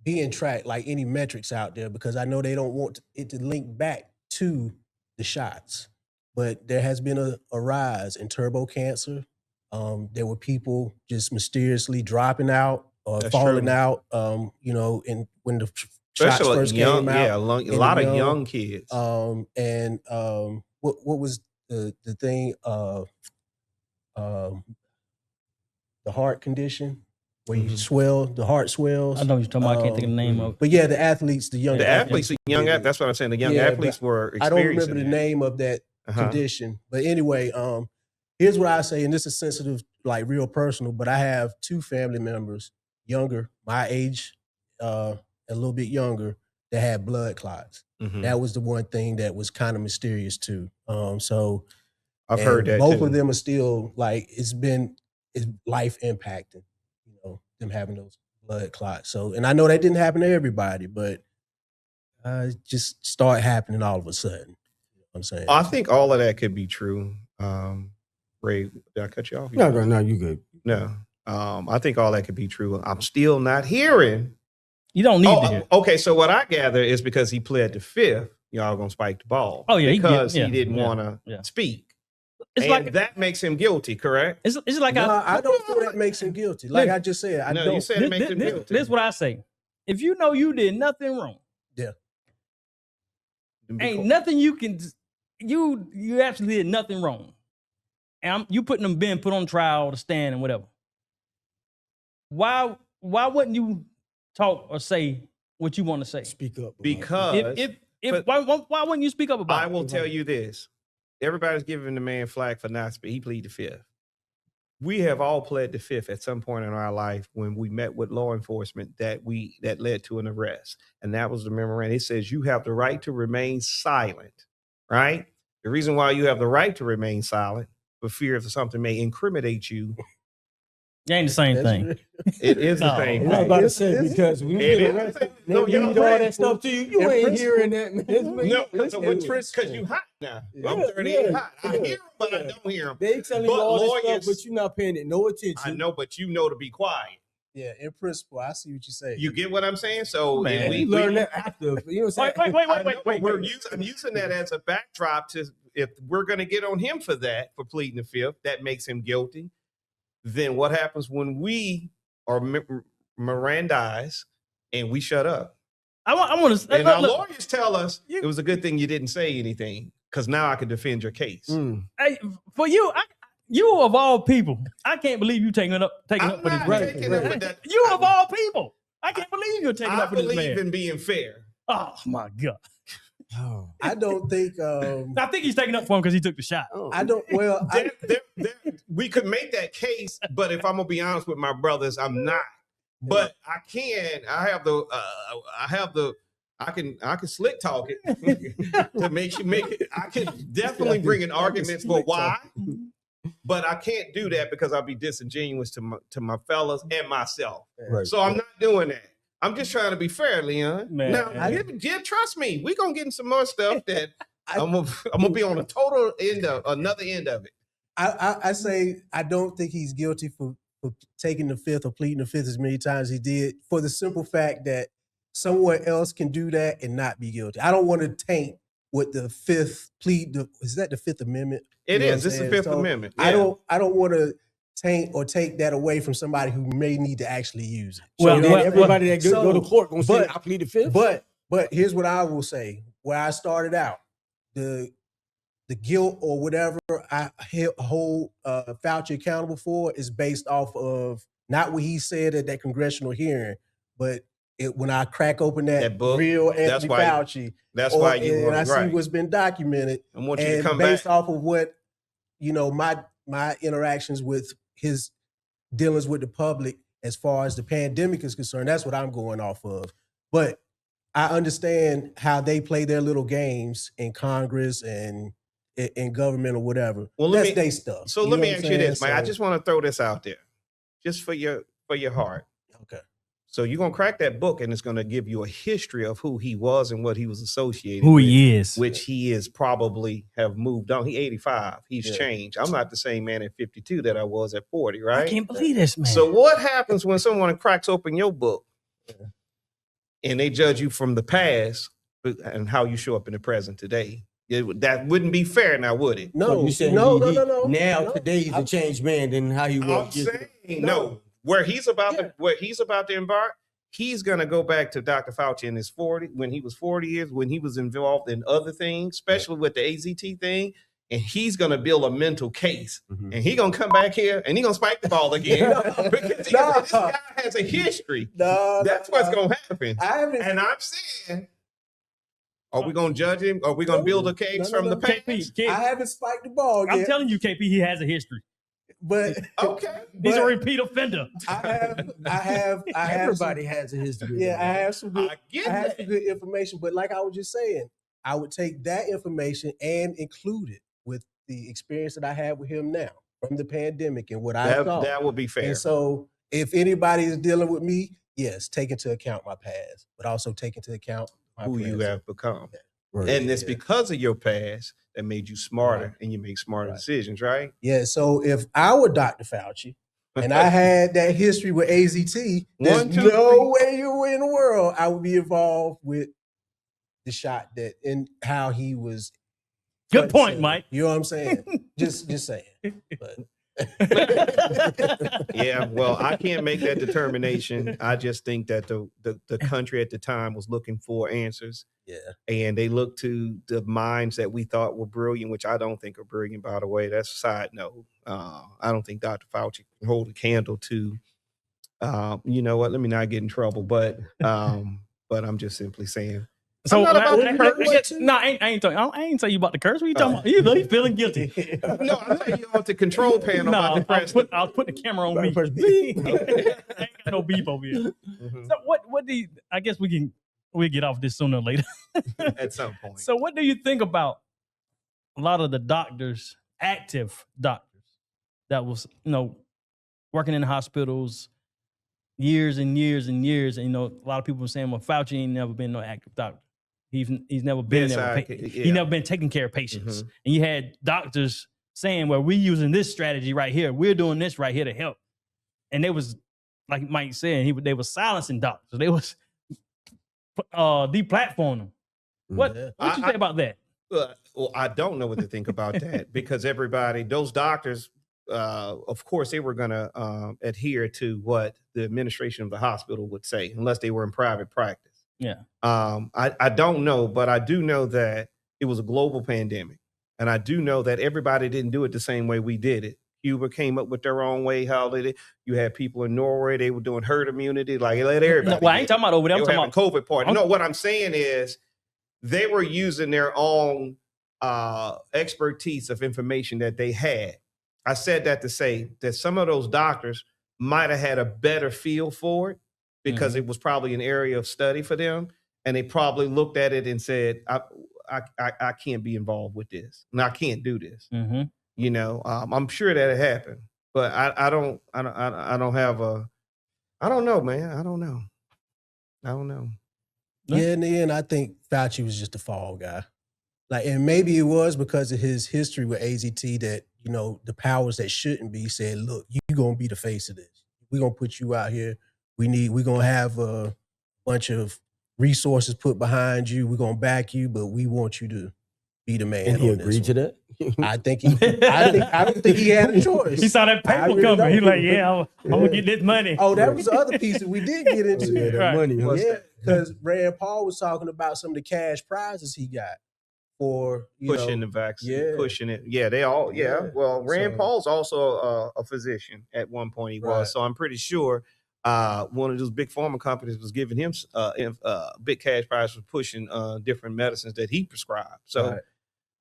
being tracked, like any metrics out there, because I know they don't want it to link back to the shots. But there has been a rise in turbo cancer. There were people just mysteriously dropping out or falling out, and when the shots first came out. Yeah, a lot of young kids. And what was the thing? The heart condition where you swell, the heart swells. I know what you're talking about. I can't think of the name of it. But yeah, the athletes, the young athletes. That's what I'm saying. The young athletes were experiencing I don't remember the name of that condition. But anyway, here's what I say, and this is sensitive, like real personal, but I have two family members, younger, my age, a little bit younger, that had blood clots. That was the one thing that was kind of mysterious too. So I've heard that both too. of them are still like, it's life impacting, them having those blood clots. So, and I know that didn't happen to everybody, but it just started happening all of a sudden. I'm saying. I think all of that could be true. Ray, did I cut you off? No, you good. No. I think all that could be true. I'm still not hearing. You don't need to hear. Okay, so what I gather is because he pled the fifth, y'all gonna spike the ball. Oh, yeah, because he didn't want to speak. It's and like that makes him guilty, correct? It's like I don't feel that makes him guilty. Like I just said, I don't. You said it makes him guilty. This is what I say. If you know you did nothing wrong, ain't nothing you can. You actually did nothing wrong, and you putting them being put on trial to stand and whatever. Why wouldn't you talk or say what you want to say? Speak up. Because why wouldn't you speak up about it? I will tell you this. Everybody's giving the man flack for not speaking. He pleaded the fifth. We have all pled the fifth at some point in our life when we met with law enforcement that led to an arrest. And that was the memorandum. It says you have the right to remain silent, right? The reason why you have the right to remain silent for fear of something may incriminate you. It ain't the same thing. It is the same thing. I was about to say, because when you get arrested, they read all that stuff to you. You ain't hearing that, man. No, because you hot now. I'm 38 hot. I hear them, but I don't hear them. They telling you all this stuff, but you're not paying it no attention. I know, but you know to be quiet. Yeah, in principle, I see what you say. You get what I'm saying? So man, we learn that after. You know what I'm saying? Wait. I'm using that as a backdrop to if we're going to get on him for pleading the fifth, that makes him guilty. Then what happens when we are Mirandized and we shut up? I want to. And our lawyers tell us it was a good thing you didn't say anything because now I can defend your case. Hey, for you, you of all people, I can't believe you taking up for this man. You of all people, I can't believe you're taking up for this man. I believe in being fair. Oh my God. I don't think. I think he's taking up for him because he took the shot. I don't. Well, we could make that case, but if I'm gonna be honest with my brothers, I'm not. But I can. I can slick talk it to make it. I can definitely bring in arguments for why, but I can't do that because I'll be disingenuous to my fellas and myself. Right. So I'm not doing that. I'm just trying to be fair, Leon. Man, now, trust me, we're gonna get in some more stuff that I'm gonna be on a total another end of it. I say I don't think he's guilty for taking the fifth or pleading the fifth as many times as he did, for the simple fact that someone else can do that and not be guilty. I don't want to taint what the fifth is that the Fifth Amendment? It is. This is the Fifth Amendment. Yeah. I don't want to taint or take that away from somebody who may need to actually use it. Well, everybody that go to court gonna say I plead the fifth. But here's what I will say. Where I started out, the guilt or whatever I hold Fauci accountable for is based off of not what he said at that congressional hearing, but when I crack open that book, real Anthony Fauci. That's why you and I see what's been documented. I want you to come based back off of what my interactions with his dealings with the public as far as the pandemic is concerned. That's what I'm going off of. But I understand how they play their little games in Congress and in government or whatever. Well, that's their stuff. So let me ask you this, Mike. I just want to throw this out there, just for your heart. Okay. So you're gonna crack that book, and it's gonna give you a history of who he was and what he was associated with. Who he is. Which he is probably have moved on. He's 85. He's changed. I'm not the same man at 52 that I was at 40, right? I can't believe this, man. So what happens when someone cracks open your book and they judge you from the past and how you show up in the present today? That wouldn't be fair now, would it? No, so no. Now today he's a changed man than how he was. I'm saying no. Where he's about to embark, he's gonna go back to Dr. Fauci in his 40 when he was 40 years, when he was involved in other things, especially with the AZT thing, and he's gonna build a mental case, and he's gonna come back here and he's gonna spike the ball again because this guy has a history. That's what's gonna happen. And I'm saying, are we gonna judge him? Are we gonna build a case from the past? KP, I haven't spiked the ball yet. I'm telling you, KP, he has a history. But okay, he's a repeat offender. I have. Everybody has a history. Yeah, I have some good. I have some good information. But like I was just saying, I would take that information and include it with the experience that I have with him now from the pandemic and what I saw. That would be fair. And so, if anybody is dealing with me, yes, take into account my past, but also take into account who you have become. Yeah. Right. And it's because of your past that made you smarter and you make smarter decisions, right? Yeah. So if I were Dr. Fauci and I had that history with AZT, there's no way in the world I would be involved with the shot that and how he was. Good point, Mike. You know what I'm saying? just saying. But. Yeah, well, I can't make that determination. I just think that the country at the time was looking for answers. Yeah. And they looked to the minds that we thought were brilliant, which I don't think are brilliant, by the way. That's a side note. I don't think Dr. Fauci can hold a candle to, you know what, let me not get in trouble, but I'm just simply saying. So I'm not about to curse. No, I ain't tell you about the curse. What you talking about? You feeling guilty? No, I'm saying you on the control panel. No, I'll put the camera on me. I ain't got no beef over here. Mm-hmm. So what do you? I guess we'll get off this sooner or later. At some point. So what do you think about a lot of the doctors, active doctors, that was working in hospitals years and years and years, and a lot of people were saying, well, Fauci ain't never been no active doctor. He's never been there. He's never been taking care of patients. Mm-hmm. And you had doctors saying, well, we're using this strategy right here. We're doing this right here to help. And they was, like Mike said, they was silencing doctors. They was deplatforming them. What you say about that? Well, I don't know what to think about that because those doctors, of course, they were going to adhere to what the administration of the hospital would say, unless they were in private practice. Yeah. I don't know, but I do know that it was a global pandemic. And I do know that everybody didn't do it the same way we did it. Cuba came up with their own way, how they did. You had people in Norway, they were doing herd immunity, like let everybody. No, well, I ain't talking about over there. I'm talking about COVID party. No, what I'm saying is they were using their own expertise of information that they had. I said that to say that some of those doctors might have had a better feel for it because it was probably an area of study for them. And they probably looked at it and said, I can't be involved with this. And I can't do this. Mm-hmm. I'm sure that it happened, but I don't have I don't know, man. I don't know. Yeah, in the end, I think Fauci was just a fall guy. And maybe it was because of his history with AZT that, the powers that shouldn't be said, look, you're going to be the face of this. We're going to put you out here. We're going to have a bunch of resources put behind you. We're going to back you, but we want you to be the man. And he agreed to that? I don't think he had a choice. He saw that paper coming. He's like, yeah, I'm going to get this money. Oh, that was the other piece that we did get into. Yeah, that money. Huh? Yeah, because Rand Paul was talking about some of the cash prizes he got for pushing the vaccine, pushing it. Yeah, they all. Yeah. Well, Rand Paul's also a physician. At one point, he was. So I'm pretty sure one of those big pharma companies was giving him big cash prize for pushing different medicines that he prescribed. So,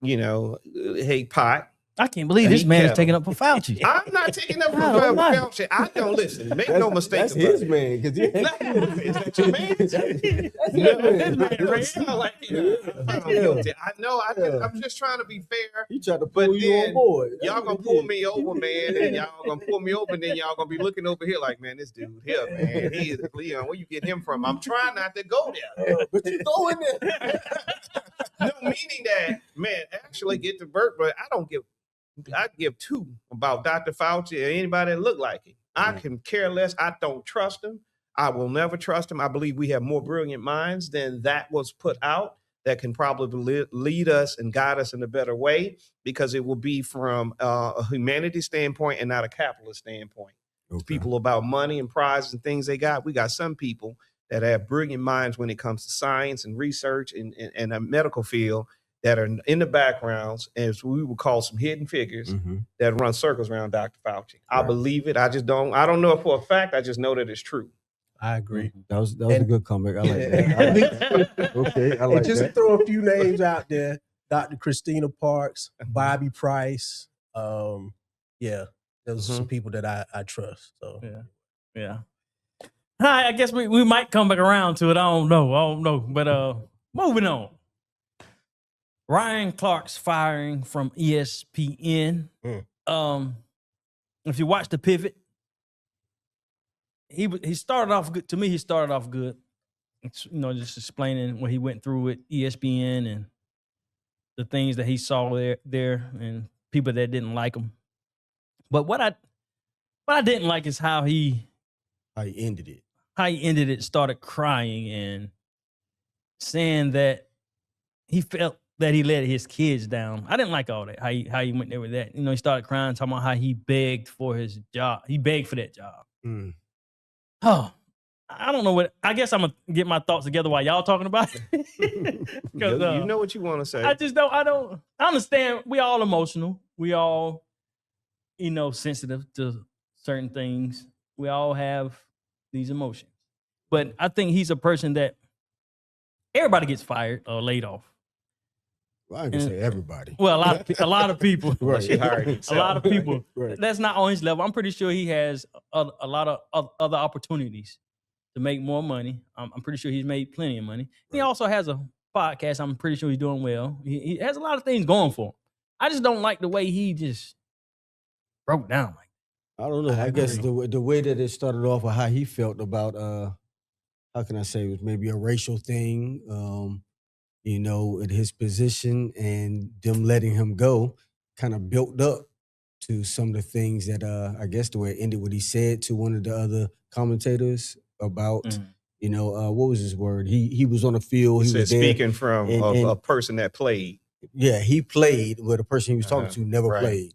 hey, pot. I can't believe this man is taking up for Fauci. I'm not taking up for Fauci. I don't listen. Make no mistake that's about his it. Man, because is that your man? I know. I'm just trying to be fair. He tried to pull you on board. Y'all gonna pull me over, man, and y'all gonna pull me over, and then y'all gonna be looking over here like, man, this dude here, man, he is Leon. Where you get him from? I'm trying not to go there, but you go in there. No, meaning that, man, actually get to work, but I give two about Dr. Fauci or anybody that look like him. I can care less. I don't trust him. I will never trust him. I believe we have more brilliant minds than that was put out that can probably lead us and guide us in a better way because it will be from a humanity standpoint and not a capitalist standpoint. Okay. People about money and prizes and things they got. We got some people that have brilliant minds when it comes to science and research and a medical field that are in the backgrounds, as we would call some hidden figures that run circles around Dr. Fauci. I believe it. I don't know it for a fact. I just know that it's true. I agree. That was a good comeback. I like that. Okay, I like and just to throw a few names out there, Dr. Christina Parks, Bobby Price. Those are some people that I trust. So yeah. All right, I guess we might come back around to it. I don't know. But moving on. Ryan Clark's firing from ESPN. If you watch the pivot, he started off good. To me, he started off good. It's, just explaining what he went through with ESPN and the things that he saw there and people that didn't like him. But what What I didn't like is how he ended it. Started crying and saying that he felt that he let his kids down. I didn't like all that. How he went there with that. You know, he started crying, talking about how he begged for his job. He begged for that job. Oh, I don't know what. I guess I'm gonna get my thoughts together while y'all talking about it. You know what you want to say. I just don't. I understand. We all emotional. We all, sensitive to certain things. We all have these emotions. But I think he's a person that everybody gets fired or laid off. Well, I can say everybody. Well, a lot of people. Right. He hired himself. A lot of people. Right. That's not on his level. I'm pretty sure he has a lot of other opportunities to make more money. I'm pretty sure he's made plenty of money. Right. He also has a podcast. I'm pretty sure he's doing well. He has a lot of things going for him. I just don't like the way he just broke down. I don't know. I guess the way that it started off or how he felt about, how can I say, it was maybe a racial thing, at his position, and them letting him go kind of built up to some of the things that, I guess the way it ended, what he said to one of the other commentators about, what was his word? He was on the field. He was said, there, speaking from a person that played. Yeah, he played, but the person he was talking to never played.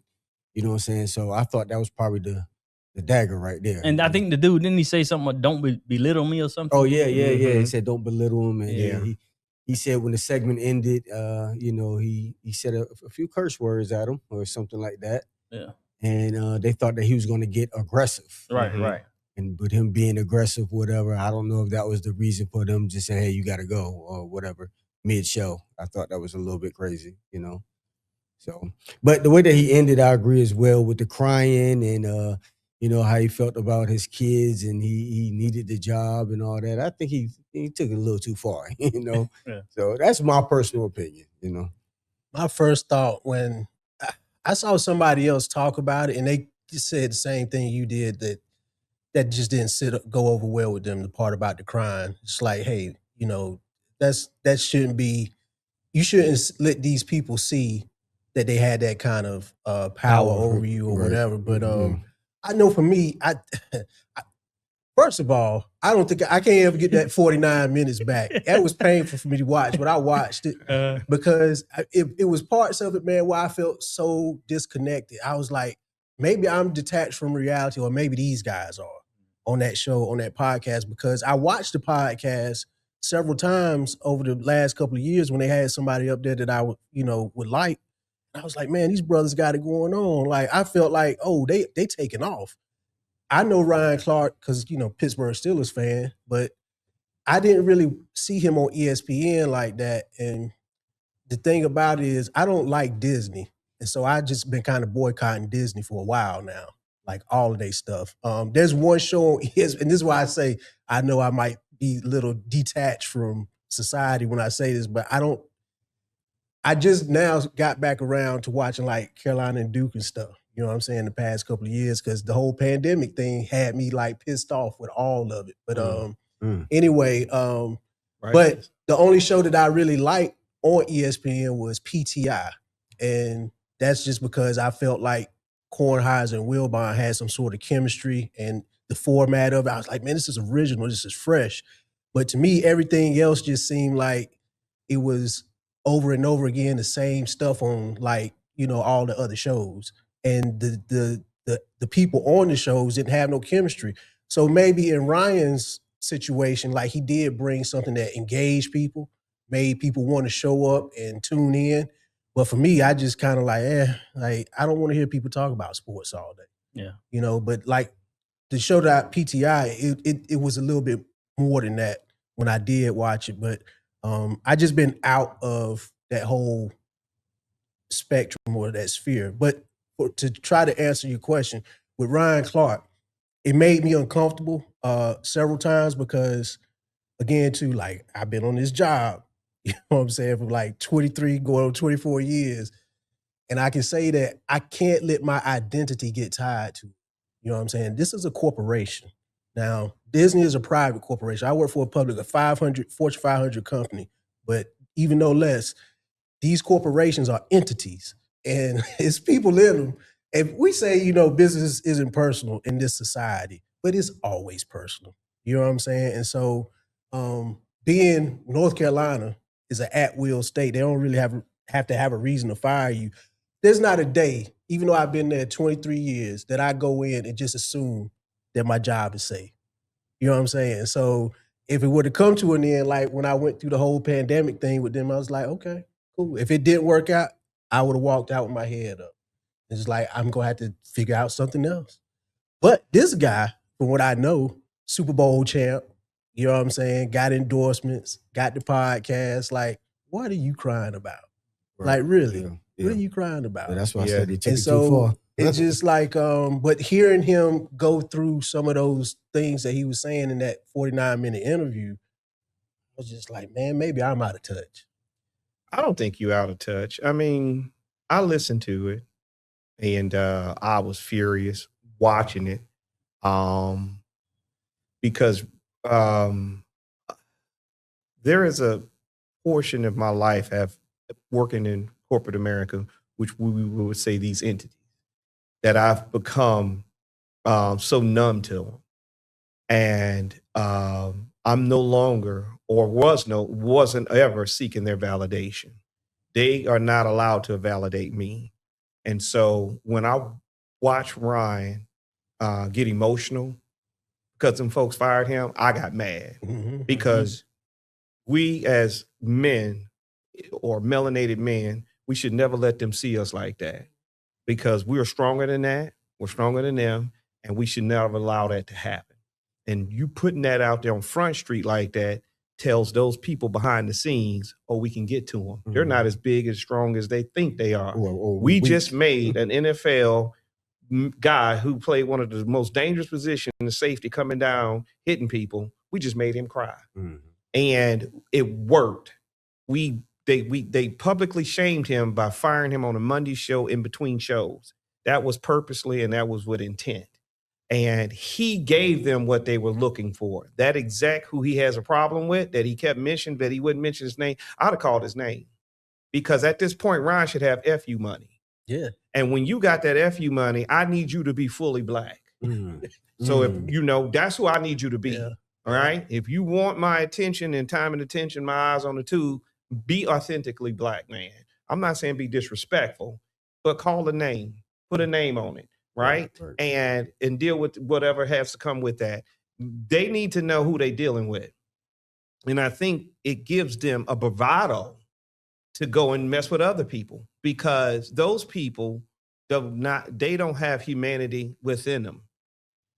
You know what I'm saying? So I thought that was probably the dagger right there. And I think the dude, didn't he say something like, don't belittle me or something? Oh, yeah. He said, don't belittle him. And he said when the segment ended, he said a few curse words at him or something like that. Yeah. And they thought that he was going to get aggressive. Right. And with him being aggressive, whatever, I don't know if that was the reason for them just saying, hey, you got to go or whatever, mid-show. I thought that was a little bit crazy, So, but the way that he ended, I agree as well with the crying and, how he felt about his kids and he needed the job and all that. I think he took it a little too far, Yeah. So that's my personal opinion, My first thought when I saw somebody else talk about it and they just said the same thing you did, that just didn't go over well with them, the part about the crying. It's like, hey, that shouldn't be, you shouldn't let these people see that they had that kind of power over you or whatever. But I know for me, first of all, I don't think I can't ever get that 49 minutes back. That was painful for me to watch, but I watched it because it was parts of it, man, where I felt so disconnected. I was like, maybe I'm detached from reality, or maybe these guys are on that show, on that podcast, because I watched the podcast several times over the last couple of years when they had somebody up there that I would, would like. I was like, man, these brothers got it going on. Like, I felt like, oh, they taking off. I know Ryan Clark because, Pittsburgh Steelers fan, but I didn't really see him on ESPN like that. And the thing about it is I don't like Disney. And so I just been kind of boycotting Disney for a while now, like all of their stuff. There's one show on ESPN, and this is why I say I know I might be a little detached from society when I say this, but I just now got back around to watching like Carolina and Duke and stuff. You know what I'm saying? The past couple of years, because the whole pandemic thing had me like pissed off with all of it. But anyway, but the only show that I really liked on ESPN was PTI. And that's just because I felt like Kornheiser and Wilbon had some sort of chemistry, and the format of it, I was like, man, this is original, this is fresh. But to me, everything else just seemed like it was over and over again the same stuff on like, all the other shows. And the people on the shows didn't have no chemistry. So maybe in Ryan's situation, like he did bring something that engaged people, made people want to show up and tune in. But for me, I just kind of like I don't want to hear people talk about sports all day. Yeah. But like the show that PTI, it was a little bit more than that when I did watch it. But I just been out of that whole spectrum or that sphere. But to try to answer your question, with Ryan Clark, it made me uncomfortable several times because, again, too, like I've been on this job, you know what I'm saying, for like 23 going on 24 years. And I can say that I can't let my identity get tied to it. You know what I'm saying? This is a corporation. Now, Disney is a private corporation. I work for a Fortune 500 company, but even no less, these corporations are entities. And it's people in them. if we say, business isn't personal in this society, but it's always personal. You know what I'm saying? And so being North Carolina is an at-will state. They don't really have to have a reason to fire you. There's not a day, even though I've been there 23 years, that I go in and just assume that my job is safe. You know what I'm saying? So if it were to come to an end, like when I went through the whole pandemic thing with them, I was like, okay, cool. If it didn't work out, I would have walked out with my head up. It's like, I'm going to have to figure out something else. But this guy, from what I know, Super Bowl champ, you know what I'm saying? Got endorsements, got the podcast. Like, what are you crying about? Right. Like, really? Yeah. What are you crying about? Yeah, that's why I said they took And it too far. it's just like, but hearing him go through some of those things that he was saying in that 49-minute interview, I was just like, man, maybe I'm out of touch. I don't think you're out of touch. I mean, I listened to it and I was furious watching it because there is a portion of my life working in corporate America, which we would say these entities, that I've become so numb to them. And I'm no longer, or wasn't ever seeking their validation. They are not allowed to validate me. And so when I watch Ryan get emotional because some folks fired him, I got mad because we as men or melanated men, we should never let them see us like that because we are stronger than that. We're stronger than them, and we should never allow that to happen. And you putting that out there on Front Street like that tells those people behind the scenes, oh, we can get to them. They're not as big as strong as they think they are. We just made an NFL guy who played one of the most dangerous positions in the safety coming down, hitting people. We just made him cry. And it worked. They publicly shamed him by firing him on a Monday show in between shows. That was purposely and that was with intent. And he gave them what they were looking for. That exec who he has a problem with, that he kept mentioning, but he wouldn't mention his name, I'd have called his name. Because at this point, Ryan should have FU money. Yeah. And when you got that FU money, I need you to be fully black. So if that's who I need you to be. Yeah. All right. If you want my attention and time and attention, my eyes on the tube, be authentically black, man. I'm not saying be disrespectful, but call a name, put a name on it. Right. And deal with whatever has to come with that. They need to know who they're dealing with. And I think it gives them a bravado to go and mess with other people because those people they don't have humanity within them.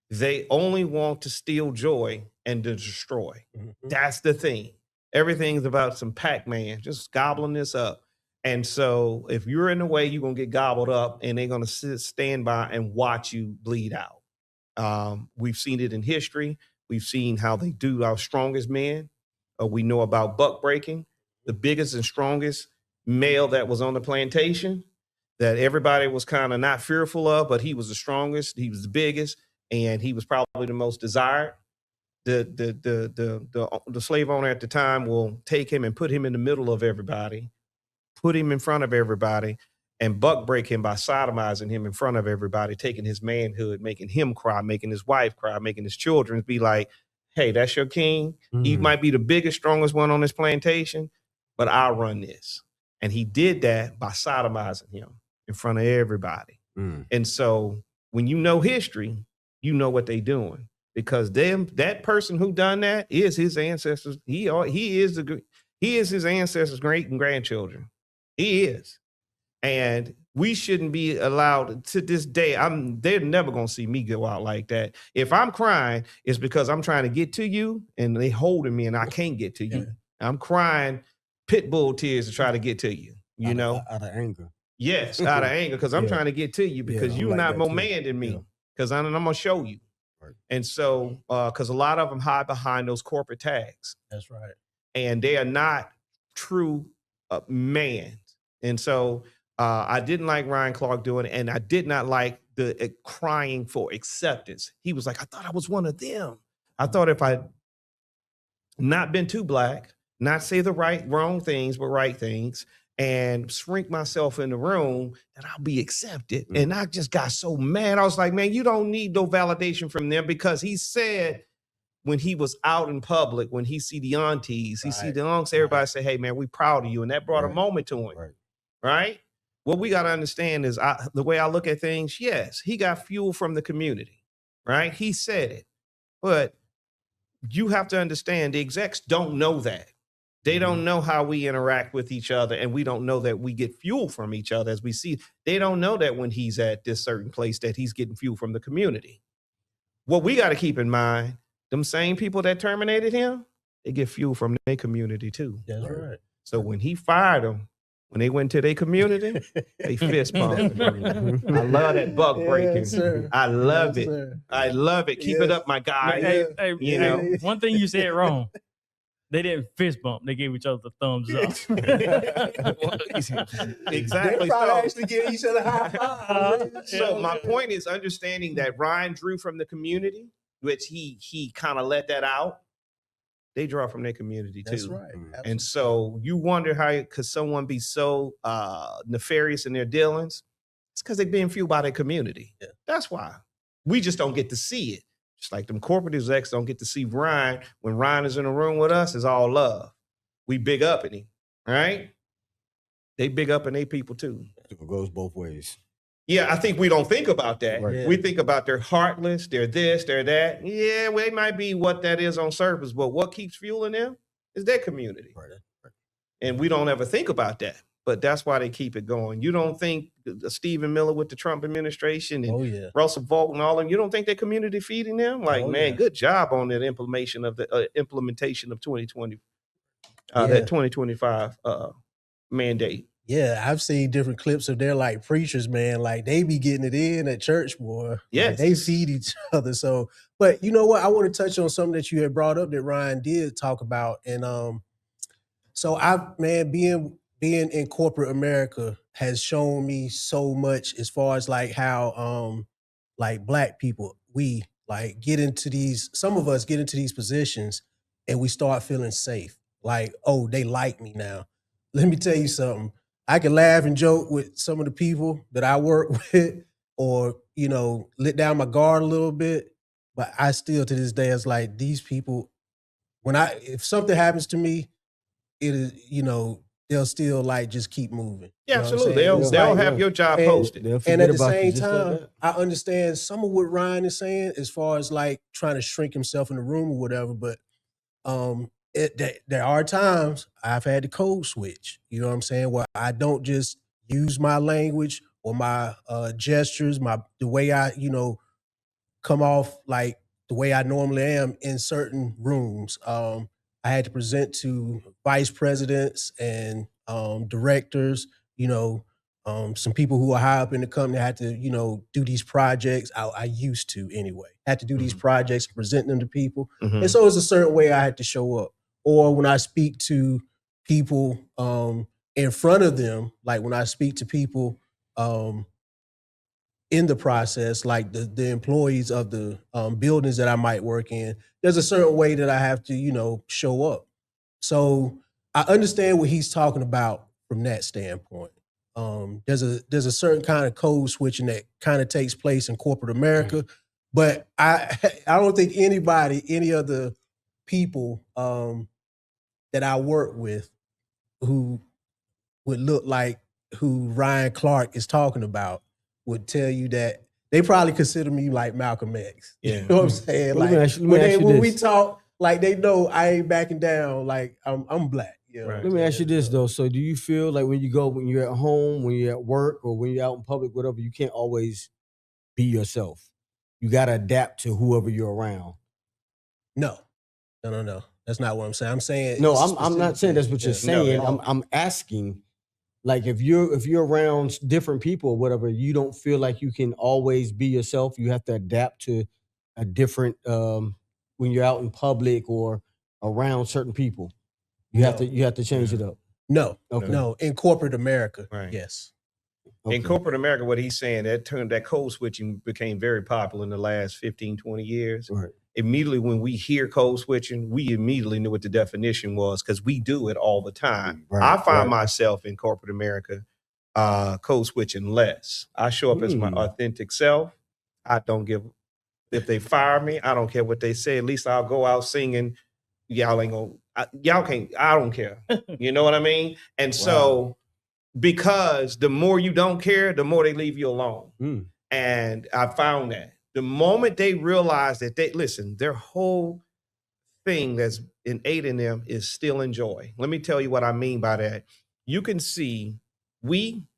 They only want to steal joy and to destroy. That's the thing. Everything's about some Pac-Man, just gobbling this up. And so if you're in the way, you're going to get gobbled up and they're going to stand by and watch you bleed out. We've seen it in history. We've seen how they do our strongest men. We know about buck breaking, the biggest and strongest male that was on the plantation that everybody was kind of not fearful of, but he was the strongest. He was the biggest. And he was probably the most desired. The slave owner at the time will take him and put him in the middle of everybody, put him in front of everybody, and buck break him by sodomizing him in front of everybody, taking his manhood, making him cry, making his wife cry, making his children be like, hey, that's your king. He might be the biggest, strongest one on this plantation, but I'll run this. And he did that by sodomizing him in front of everybody. And so when you know history, you know what they're doing because that person who done that is his ancestors. He is his ancestors' great and grandchildren. He is. And we shouldn't be allowed to this day. They're never going to see me go out like that. If I'm crying, it's because I'm trying to get to you and they holding me and I can't get to you. I'm crying pit bull tears to try to get to you, out of anger. Yes, out of anger because I'm trying to get to you because you're like not more too. man than me because I'm going to show you. Right. And so, because a lot of them hide behind those corporate tags. That's right. And they are not true man. And so I didn't like Ryan Clark doing it. And I did not like the crying for acceptance. He was like, I thought I was one of them. I thought if I not been too black, not say the wrong things, but right things, and shrink myself in the room, that I'll be accepted. And I just got so mad. I was like, man, you don't need no validation from them, because he said when he was out in public, when he see the aunties, he see the unks, everybody say, hey, man, we proud of you. And that brought a moment to him, right? What we got to understand is the way I look at things, yes, he got fuel from the community, right? He said it. But you have to understand, the execs don't know that. They don't know how we interact with each other, and we don't know that we get fuel from each other as we see. They don't know that when he's at this certain place that he's getting fuel from the community. What we got to keep in mind, them same people that terminated him, they get fuel from their community too. That's right. So when he fired them, when they went to their community, they fist bumped. I love that buck breaking. Sir. I love it. Sir. I love it. Keep it up, my guy. Hey, one thing you said wrong. They didn't fist bump. They gave each other the thumbs up. Exactly. They probably actually give each other high fives. So my point is understanding that Ryan drew from the community, which he kind of let that out. They draw from their community too. That's right. Absolutely. And so you wonder how could someone be so nefarious in their dealings? It's because they're being fueled by their community. Yeah. That's why. We just don't get to see it. Just like them corporate execs don't get to see Ryan. When Ryan is in a room with us, it's all love. We big up in him, right? They big up in their people too. It goes both ways. Yeah, I think we don't think about that. Right. Yeah. We think about they're heartless, they're this, they're that. Yeah, well, it might be what that is on surface, but what keeps fueling them is their community. Right. And we don't ever think about that. But that's why they keep it going. You don't think Stephen Miller with the Trump administration and Russell Vought and all of them, you don't think their community feeding them? Like, good job on that implementation of 2020, that 2025 mandate. Yeah, I've seen different clips of their like preachers, man. Like they be getting it in at church, boy. Yeah, like, they feed each other. So, but you know what? I want to touch on something that you had brought up that Ryan did talk about, and so being in corporate America has shown me so much as far as like how like Black people, we like some of us get into these positions and we start feeling safe. Like, oh, they like me now. Let me tell you something. I can laugh and joke with some of the people that I work with or, let down my guard a little bit. But I still to this day, it's like these people, if something happens to me, it is, they'll still like just keep moving. Yeah, absolutely. They'll have your job posted. And at the same time, I understand some of what Ryan is saying as far as like trying to shrink himself in the room or whatever. But there are times I've had to code switch. You know what I'm saying? Where I don't just use my language or my gestures, the way I, come off like the way I normally am in certain rooms. I had to present to vice presidents and directors, some people who are high up in the company. I had to, do these projects. I used to anyway. I had to do these projects, present them to people. And so it's a certain way I had to show up. Or when I speak to people in front of them, like when I speak to people in the process, like the employees of the buildings that I might work in, there's a certain way that I have to, show up. So I understand what he's talking about from that standpoint. There's a certain kind of code switching that kind of takes place in corporate America, but I don't think any of the people that I work with who would look like who Ryan Clark is talking about would tell you that they probably consider me like Malcolm X. Yeah. You know what I'm saying? Well, like when we talk, like they know I ain't backing down. Like I'm Black. You know? Right. Let me ask you this though. So do you feel like when you're at home, when you're at work, or when you're out in public, whatever, you can't always be yourself? You got to adapt to whoever you're around. No. That's not what I'm saying. I'm saying no. I'm not saying that's what you're saying. No, I'm asking, like if you're around different people or whatever, you don't feel like you can always be yourself. You have to adapt to a different when you're out in public or around certain people. You have to change it up. No. Okay. No. In corporate America, Right. yes. Okay. In corporate America, what he's saying, that code switching became very popular in the last 15, 20 years. Right. immediately when we hear code switching, we immediately knew what the definition was because we do it all the time. I find myself in corporate America code switching less. I show up as my authentic self. I don't give, if they fire me, I don't care what they say. At least I'll go out singing. Y'all ain't gonna, y'all can't, I don't care. You know what I mean? And so, because the more you don't care, the more they leave you alone. And I found that the moment they realize that their whole thing that's innate in them is still in joy. Let me tell you what I mean by that. You can see,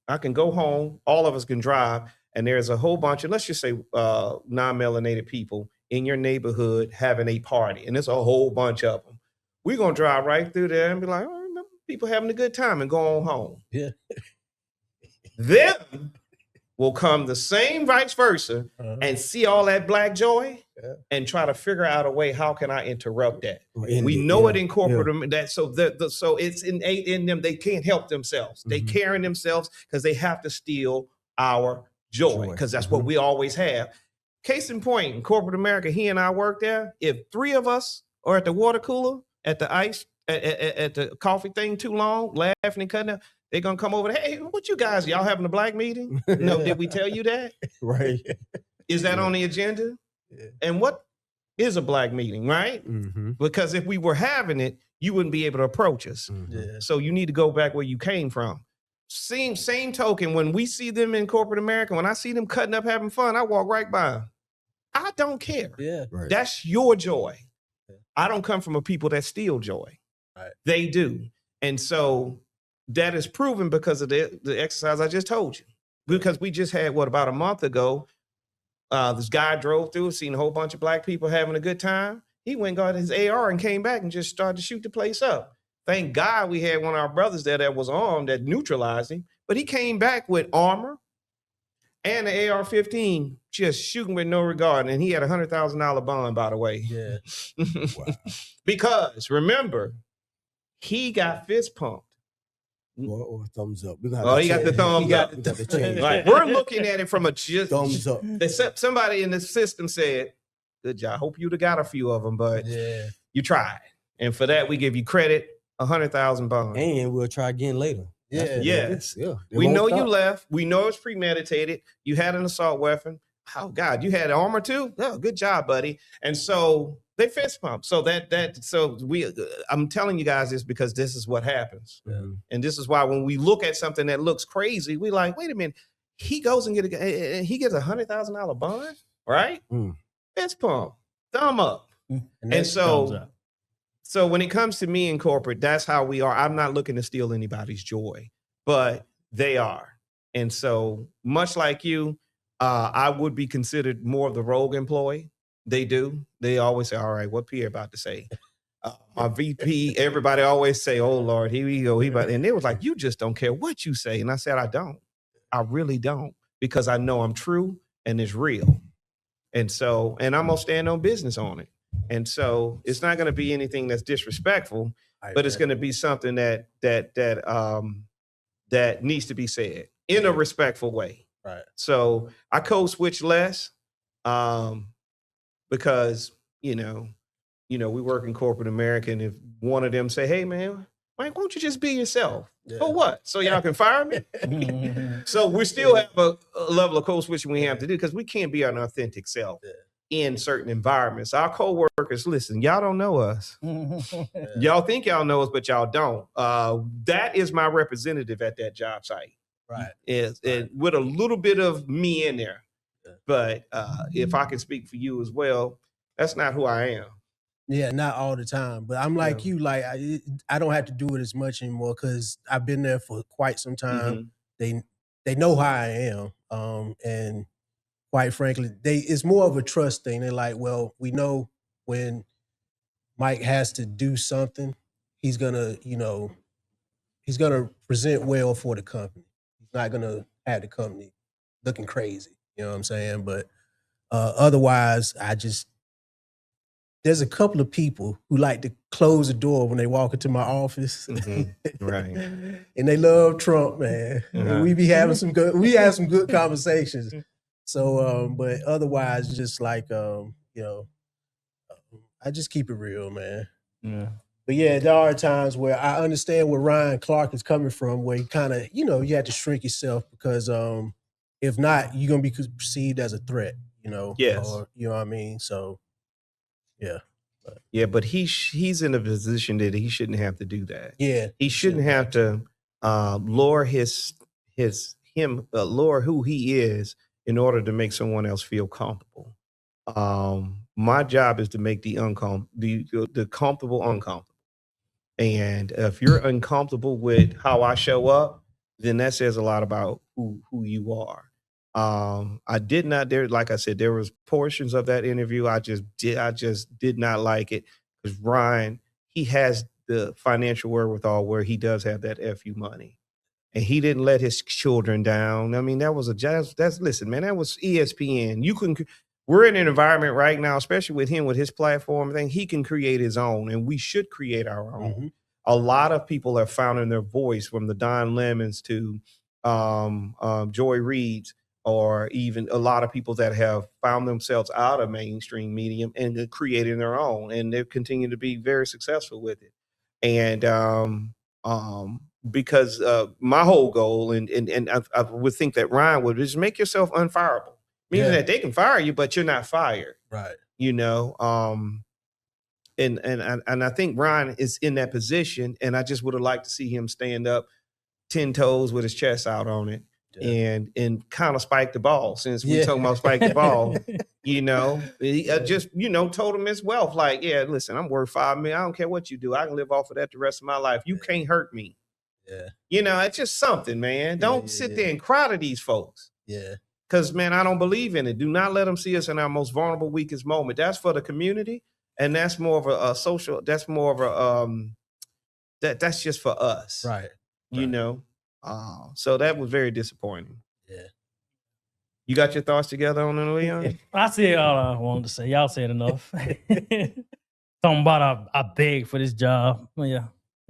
I can go home, all of us can drive, and there's a whole bunch of, let's just say, non-melanated people in your neighborhood having a party, and there's a whole bunch of them. We're going to drive right through there and be like, oh, remember people having a good time, and go on home. Yeah. Then will come the same vice versa and see all that black joy and try to figure out a way, how can I interrupt that? We know it in corporate, that so so it's innate in them. They can't help themselves. They carry themselves because they have to steal our joy, because that's what we always have. Case in point, in corporate America, he and I work there. If 3 of us are at the water cooler, at the ice, at the coffee thing too long, laughing and cutting up, they're going to come over. Hey, what you guys, y'all having a black meeting? No, did we tell you that? Right. Is that on the agenda? Yeah. And what is a black meeting, right? Because if we were having it, you wouldn't be able to approach us. So you need to go back where you came from. Same token, when we see them in corporate America, when I see them cutting up, having fun, I walk right by them. I don't care. Yeah. Right. That's your joy. I don't come from a people that steal joy. Right. They do. And so that is proven because of the exercise I just told you. Because we just had, about a month ago, this guy drove through, seen a whole bunch of black people having a good time. He went and got his AR and came back and just started to shoot the place up. Thank God we had one of our brothers there that was armed that neutralized him. But he came back with armor and an AR-15, just shooting with no regard. And he had a $100,000 bond, by the way. Yeah. Wow. Because remember, he got fist pumped. Or thumbs up. He got the thumbs up. Like, we're looking at it from a thumbs up. Somebody in the system said, good job. Hope you'd have got a few of them, but you tried. And for that, we give you credit, 100,000 bond. And we'll try again later. Yeah. Yes. Yeah. We know you left. We know it's premeditated. You had an assault weapon. Oh God, you had armor too? Oh, good job, buddy. And so they fist pump. So I'm telling you guys this because this is what happens. And this is why when we look at something that looks crazy, we like, wait a minute, he goes and he gets $100,000 bond, right? Fist pump, thumb up. And so when it comes to me in corporate, that's how we are. I'm not looking to steal anybody's joy, but they are. And so much like you, I would be considered more of the rogue employee. They do. They always say, all right, what Pierre about to say? My VP, everybody always say, oh, Lord, here we go. And they was like, you just don't care what you say. And I said, I don't. I really don't, because I know I'm true and it's real. And so, and I'm going to stand on business on it. And so it's not going to be anything that's disrespectful, but it's going to be something that needs to be said in a respectful way. Right. So I code switch less because, we work in corporate America, and if one of them say, hey, man, why don't you just be yourself? For what? So y'all can fire me? So we still have a level of code switching we have to do, because we can't be our authentic self in certain environments. Our coworkers, listen, y'all don't know us. Y'all think y'all know us, but y'all don't. That is my representative at that job site. Right. With a little bit of me in there. But if I can speak for you as well, that's not who I am. Yeah, not all the time. But I'm like you, like I don't have to do it as much anymore because I've been there for quite some time. They know how I am. And quite frankly, it's more of a trust thing. They're like, well, we know when Mike has to do something, he's gonna present well for the company. He's not gonna have the company looking crazy. You know what I'm saying? But otherwise, there's a couple of people who like to close the door when they walk into my office. Right. And they love Trump, man. And we have some good conversations. So, but otherwise, just like, I just keep it real, man. Yeah. But yeah, there are times where I understand where Ryan Clark is coming from, where you kind of, you have to shrink yourself because if not, you're gonna be perceived as a threat, Yes. or you know what I mean. So yeah. Yeah, but he's in a position that he shouldn't have to do that. Yeah, he shouldn't have to lower lower who he is in order to make someone else feel comfortable. My job is to make the comfortable uncomfortable. And if you're uncomfortable with how I show up, then that says a lot about who you are. I did not like I said, there was portions of that interview I just did not like it because Ryan, he has the financial wherewithal where he does have that FU money. And he didn't let his children down. I mean, listen, man, that was ESPN. We're in an environment right now, especially with him, with his platform thing, he can create his own, and we should create our own. Mm-hmm. A lot of people have found in their voice, from the Don Lemons to Joy Reids, or even a lot of people that have found themselves out of mainstream medium and creating their own, and they've continued to be very successful with it. And because my whole goal, and I would think that Ryan would, is make yourself unfireable, meaning that they can fire you, but you're not fired. Right. And I think Ryan is in that position, and I just would have liked to see him stand up 10 toes with his chest out on it. And kind of spike the ball, since we're talking about spike the ball. He just told him his wealth, like, yeah, listen, I'm worth $5 million. I don't care what you do. I can live off of that the rest of my life. You can't hurt me. Yeah. It's just something, man. Don't sit there and cry to these folks. Yeah. Because, man, I don't believe in it. Do not let them see us in our most vulnerable, weakest moment. That's for the community, and that's more of a social. That's more of a that's just for us, right? So that was very disappointing. Yeah. You got your thoughts together on it, Leon? I said all I wanted to say. Y'all said enough. Talking about I begged for this job. Well, yeah.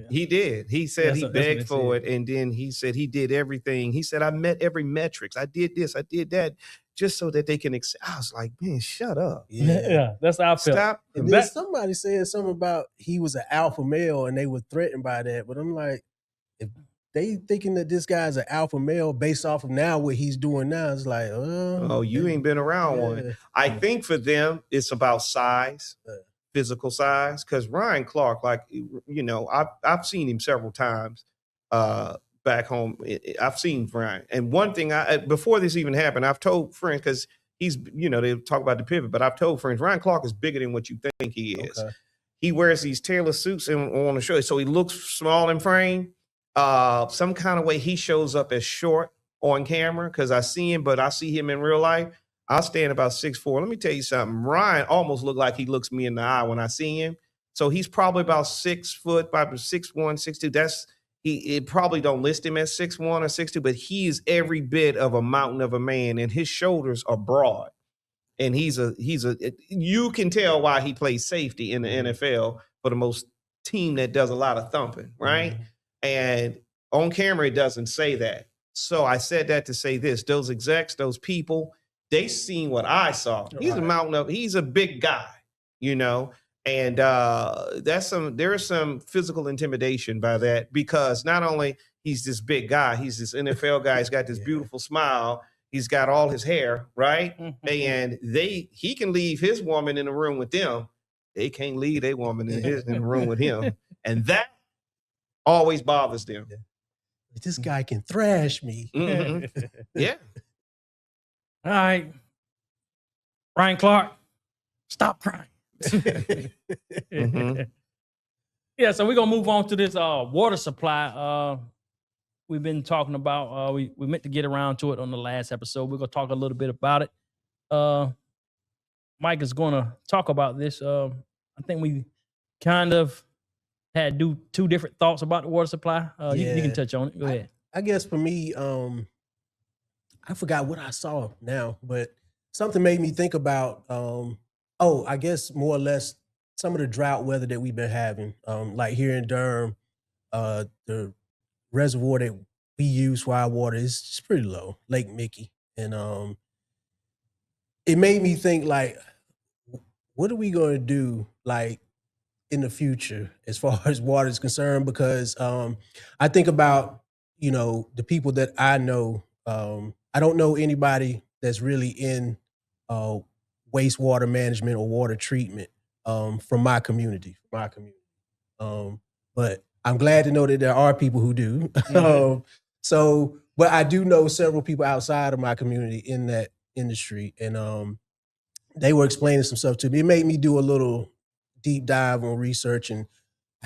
He did. He said he begged for it, and then he said he did everything. He said, I met every metrics. I did this, I did that, just so that they can I was like, man, shut up. Yeah, that's how I felt. Stop. And then somebody said something about he was an alpha male and they were threatened by that. But I'm like, if they thinking that this guy's an alpha male based off of now what he's doing now, it's like, oh, you ain't been around one. I think for them, it's about size. Physical size, because Ryan Clark, like, I've seen him several times back home. I've seen Ryan, and one thing before this even happened, I've told friends, because he's, they talk about the pivot, but I've told friends Ryan Clark is bigger than what you think he is. Okay. He wears these tailor suits on the show, so he looks small in frame. Some kind of way he shows up as short on camera, because I see him, but I see him in real life. I'll stand about 6'4". Let me tell you something. Ryan almost looked like he looks me in the eye when I see him. So he's probably about 6 foot, probably 6'1", 6'2". It probably don't list him as 6'1" or 6'2", but he is every bit of a mountain of a man, and his shoulders are broad. And you can tell why he plays safety in the NFL for the most team that does a lot of thumping, right? And on camera, it doesn't say that. So I said that to say this: those execs, those people, they seen what I saw. He's a big guy, and there is some physical intimidation by that, because not only he's this big guy, he's this NFL guy. He's got this beautiful smile. He's got all his hair, right? And he can leave his woman in the room with them. They can't leave their woman in the room with him. And that always bothers them. This guy can thrash me. Mm-hmm. Yeah. All right. Ryan Clark, stop crying. Mm-hmm. Yeah, so we're going to move on to this water supply. We've been talking about, we meant to get around to it on the last episode. We're going to talk a little bit about it. Mike is going to talk about this. I think we kind of had two different thoughts about the water supply. You can touch on it. Go ahead. I guess for me, I forgot what I saw now, but something made me think about, I guess more or less some of the drought weather that we've been having. Like here in Durham, the reservoir that we use for our water is just pretty low, Lake Mickey. And it made me think, like, what are we going to do like in the future as far as water is concerned? Because I think about, the people that I know. I don't know anybody that's really in wastewater management or water treatment from my community. But I'm glad to know that there are people who do. But I do know several people outside of my community in that industry, and they were explaining some stuff to me. It made me do a little deep dive on research and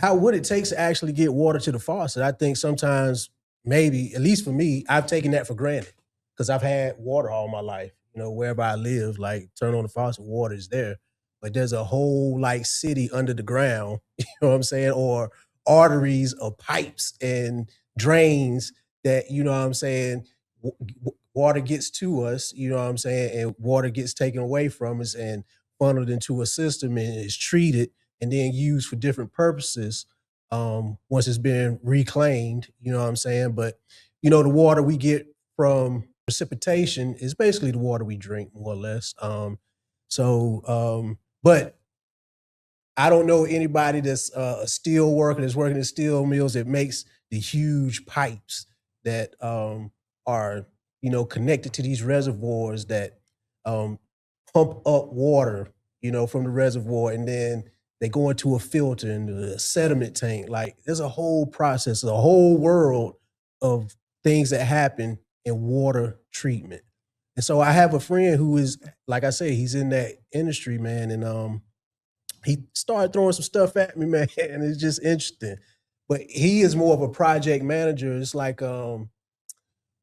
what it takes to actually get water to the faucet. I think sometimes, maybe, at least for me, I've taken that for granted because I've had water all my life. Wherever I live, like turn on the faucet, water is there. But there's a whole like city under the ground, you know what I'm saying? Or arteries or pipes and drains that, you know what I'm saying, water gets to us, you know what I'm saying, and water gets taken away from us and funneled into a system and is treated and then used for different purposes once it's been reclaimed, you know what I'm saying? But, the water we get from precipitation is basically the water we drink, more or less. But I don't know anybody that's a steel worker that's working in steel mills that makes the huge pipes that are, connected to these reservoirs that pump up water, from the reservoir, and then they go into a filter and a sediment tank. Like, there's a whole process, a whole world of things that happen in water treatment. And so I have a friend who is, like I say, he's in that industry, man, and he started throwing some stuff at me, man, and it's just interesting. But he is more of a project manager. It's like a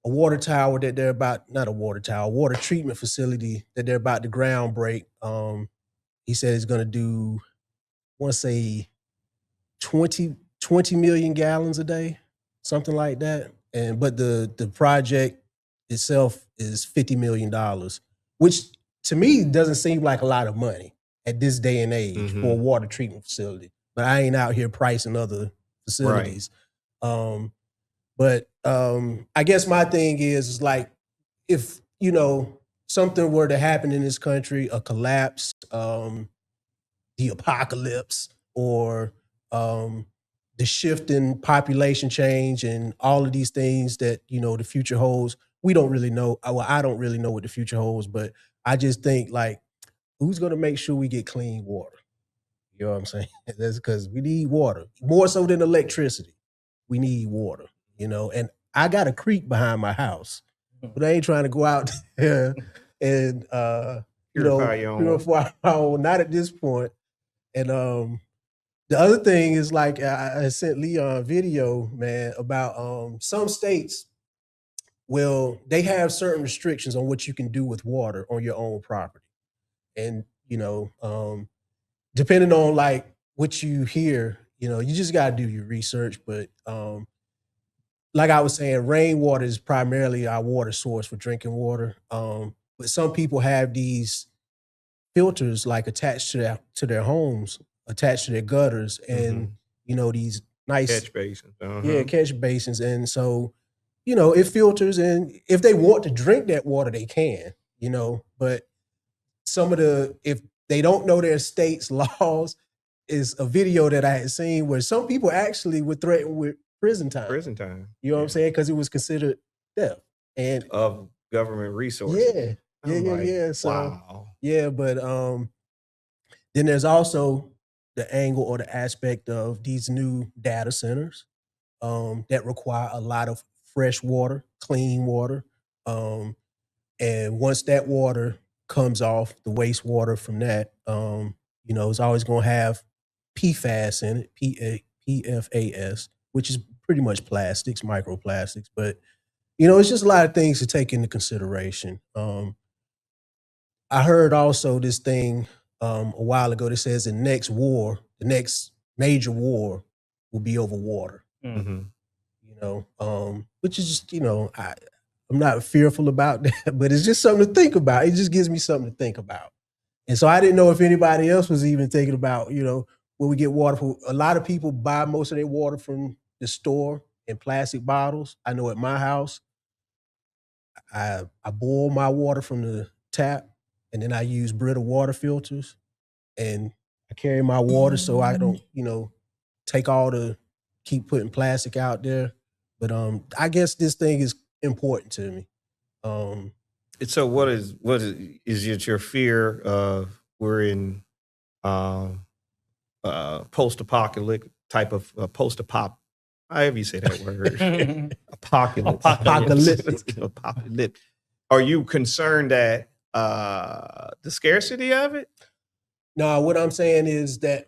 water tower that they're about, not a water tower, a water treatment facility that they're about to ground break. He said he's going to do, I want to say 20 million gallons a day, something like that. But the project itself is $50 million, which to me doesn't seem like a lot of money at this day and age for a water treatment facility. But I ain't out here pricing other facilities. Right. But I guess my thing is like, if, something were to happen in this country, a collapse, the apocalypse, or the shift in population change and all of these things that, the future holds, we don't really know. Well, I don't really know what the future holds, but I just think like, who's going to make sure we get clean water? You know what I'm saying? That's because we need water more so than electricity. We need water, and I got a creek behind my house, but I ain't trying to go out there and, purify my own, not at this point. And the other thing is, like, I sent Leon a video, man, about some states. Well, they have certain restrictions on what you can do with water on your own property. And, depending on like what you hear, you just got to do your research. But like I was saying, rainwater is primarily our water source for drinking water. But some people have these filters like attached to their homes, attached to their gutters, and these nice catch basins. Yeah, catch basins. And so, it filters, and if they want to drink that water, they can, but if they don't know their state's laws, is a video that I had seen where some people actually were threatened with prison time. You know what I'm saying? Because it was considered theft and of government resources. Yeah. So, wow. Yeah, but then there's also the angle or the aspect of these new data centers that require a lot of fresh water, clean water. And once that water comes off, the wastewater from that, it's always going to have PFAS in it, PFAS, which is pretty much plastics, microplastics. But, it's just a lot of things to take into consideration. I heard also this thing a while ago that says the next major war will be over water. Which is just, I'm not fearful about that, but it's just something to think about. It just gives me something to think about. And so I didn't know if anybody else was even thinking about, where we get water from. A lot of people buy most of their water from the store in plastic bottles. I know at my house, I boil my water from the tap, and then I use Brita water filters. and I carry my water so I don't, keep putting plastic out there. But I guess this thing is important to me. So what is it your fear of we're in post-apocalyptic type of however you say that word, apocalypse. Apocalyptic. Are you concerned that the scarcity of it? No, what I'm saying is that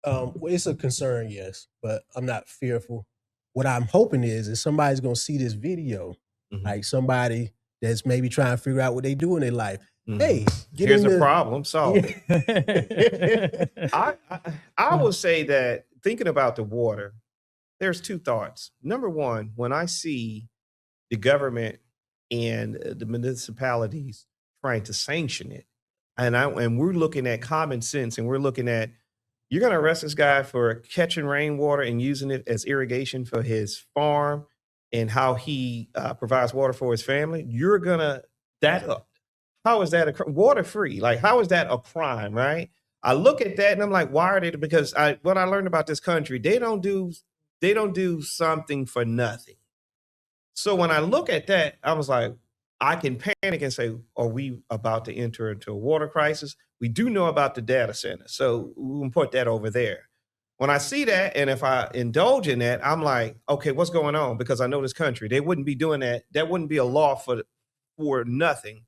it's a concern, yes, but I'm not fearful. What I'm hoping is somebody's gonna see this video, like somebody that's maybe trying to figure out what they do in their life. Hey, here's a problem solved. I would say that thinking about the water, there's two thoughts. Number one, when I see the government and the municipalities trying to sanction it, and we're looking at common sense, and we're looking at, you're going to arrest this guy for catching rainwater and using it as irrigation for his farm and how he provides water for his family. You're going to, how is that water free? Like, how is that a crime, right? I look at that and I'm like, why are they? Because what I learned about this country, they don't do something for nothing. So when I look at that, I was like, I can panic and say, are we about to enter into a water crisis? We do know about the data center, so we can put that over there. When I see that, and if I indulge in that, I'm like, okay, what's going on? Because I know this country, they wouldn't be doing that. That wouldn't be a law for nothing.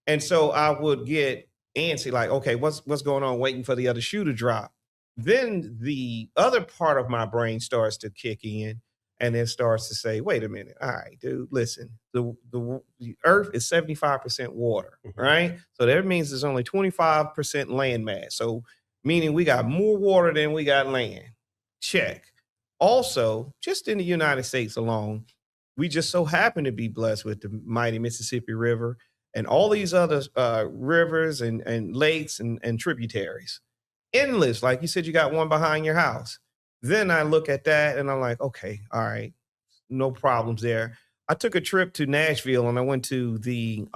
And so I would get antsy, like, okay, what's going on? Waiting for the other shoe to drop. Then the other part of my brain starts to kick in, and then starts to say, wait a minute. All right, dude, listen, the earth is 75% water, right? So that means there's only 25% land mass. So meaning we got more water than we got land. Check. Also, just in the United States alone, we just so happen to be blessed with the mighty Mississippi River and all these other rivers and lakes and tributaries. Endless. Like you said, you got one behind your house. Then I look at that and I'm like, okay, all right, no problems there. I took a trip to Nashville and I went to the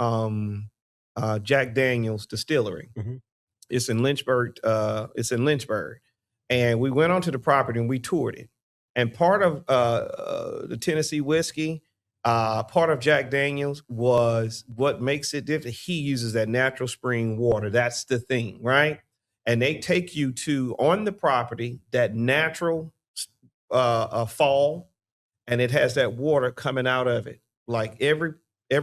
Jack Daniel's distillery. It's in Lynchburg. And we went onto the property and we toured it. And part of the Tennessee whiskey, part of Jack Daniel's was what makes it different. He uses that natural spring water. That's the thing, right? And they take you to, on the property, that natural fall, and it has that water coming out of it. Like every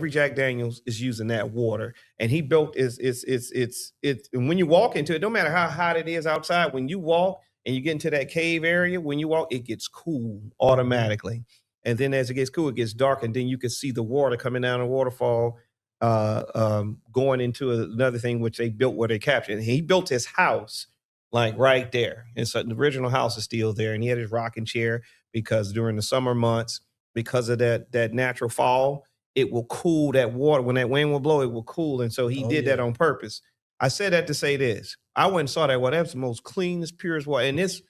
Jack Daniel's is using that water. And he built and when you walk into it, no matter how hot it is outside, when you walk and you get into that cave area, when you walk, it gets cool automatically. And then as it gets cool, it gets dark, and then you can see the water coming down a waterfall, going into another thing which they built where they captured. And he built his house like right there. And so the original house is still there. And he had his rocking chair because during the summer months, because of that natural fall, it will cool that water. When that wind will blow, it will cool. And so he did that on purpose. I said that to say this. I went and saw that. Well, that's the most cleanest, purest water. And it's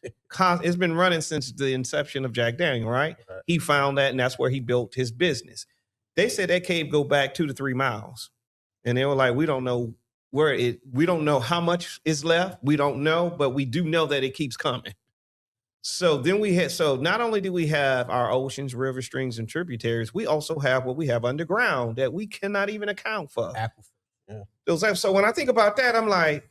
been running since the inception of Jack Daniel, right? He found that, and that's where he built his business. They said that cave go back 2 to 3 miles. And they were like, we don't know we don't know how much is left. We don't know, but we do know that it keeps coming. So then not only do we have our oceans, rivers, streams, and tributaries, we also have what we have underground that we cannot even account for. Yeah. So when I think about that, I'm like,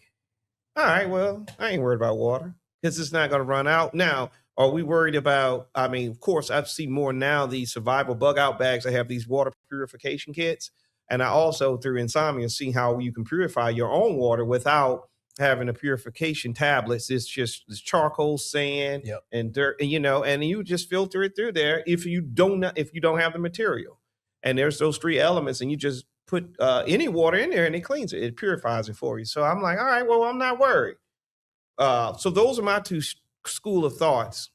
all right, well, I ain't worried about water because it's not going to run out. Now, are we worried about, of course, I've seen more now, these survival bug out bags that have these water purification kits. And I also, through Insomnia, see how you can purify your own water without having a purification tablets. It's just this charcoal, sand, and dirt, and you just filter it through there if you don't have the material. And there's those 3 elements, and you just put any water in there and it cleans it. It purifies it for you. So I'm like, all right, well, I'm not worried. So those are my 2 school of thoughts,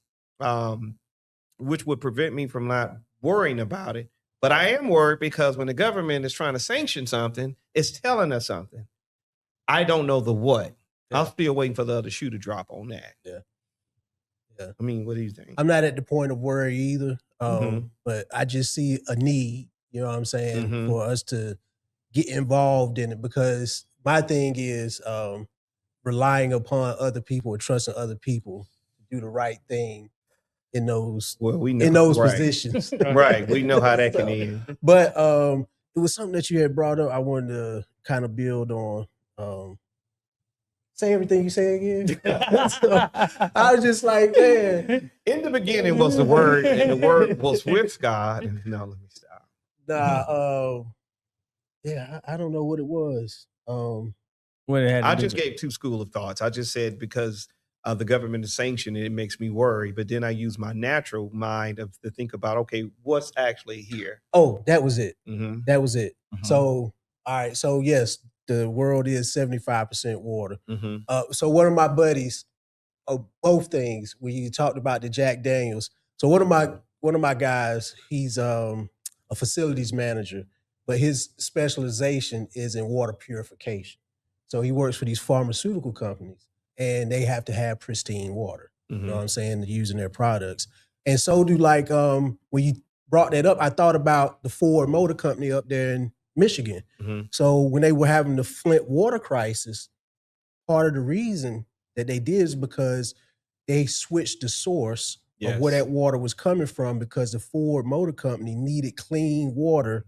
which would prevent me from not worrying about it. But I am worried because when the government is trying to sanction something, it's telling us something. I don't know the what. Yeah. I'm still waiting for the other shoe to drop on that. Yeah. I mean, what do you think? I'm not at the point of worry either. But I just see a need, you know what I'm saying, for us to get involved in it, because my thing is relying upon other people or trusting other people to do the right thing in those positions. Right. We know how that can end. But it was something that you had brought up. I wanted to kind of build on. Say everything you say again. So I was just like, man. In the beginning was the word, and the word was with God. No, let me stop. Yeah, I don't know what it was. What it had to I do just with- gave two school of thoughts. I just said because the government is sanctioned, it makes me worry. But then I use my natural mind to think about, okay, what's actually here? Oh, that was it. Mm-hmm. That was it. Mhm. So, all right. So yes, the world is 75% water. Mm-hmm. So one of my buddies, both things, when you talked about the Jack Daniels. So one of my guys, he's a facilities manager, but his specialization is in water purification. So he works for these pharmaceutical companies, and they have to have pristine water. Mm-hmm. You know what I'm saying? Using their products. And so do like when you brought that up, I thought about the Ford Motor Company up there in Michigan. Mm-hmm. So when they were having the Flint water crisis, part of the reason that they did is because they switched the source of where that water was coming from, because the Ford Motor Company needed clean water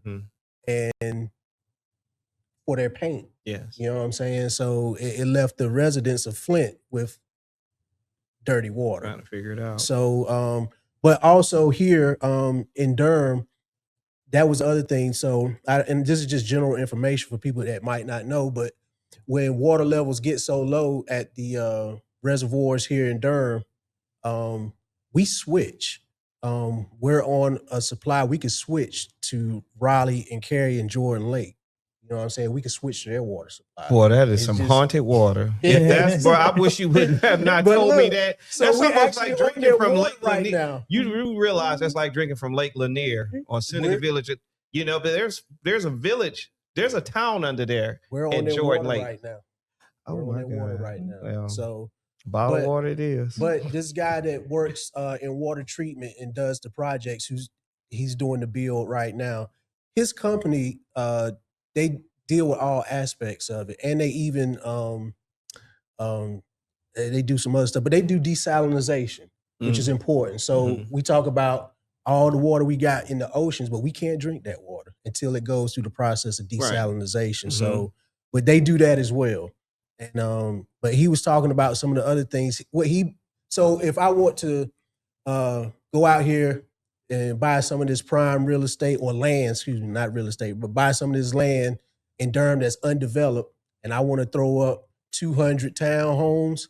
and for their paint. Yes. You know what I'm saying? So it left the residents of Flint with dirty water. Trying to figure it out. So, but also here in Durham, that was the other thing. So, and this is just general information for people that might not know, but when water levels get so low at the reservoirs here in Durham, we switch. We're on a supply. We can switch to Raleigh and Cary and Jordan Lake. You know what I'm saying? We can switch to their water supply. Boy, that is haunted water. If that's, bro, I wish you would have not told me that. So that's we almost like drinking from Lake right Lanier. now. You realize that's like drinking from Lake Lanier or Seneca Village. You know, but there's a village, there's a town under there. We're on in their Jordan water Lake right now. Oh We're on my their water God. right now. Well, So bottled water it is. But this guy that works in water treatment and does the projects, he's doing the build right now. His company, they deal with all aspects of it, and they even they do some other stuff, but they do desalinization, which is important. So we talk about all the water we got in the oceans, but we can't drink that water until it goes through the process of desalinization. Right. So, but they do that as well. And but he was talking about some of the other things. So if I want to go out here and buy some of this prime real estate or land, excuse me, not real estate, but buy some of this land in Durham that's undeveloped, and I want to throw up 200 townhomes,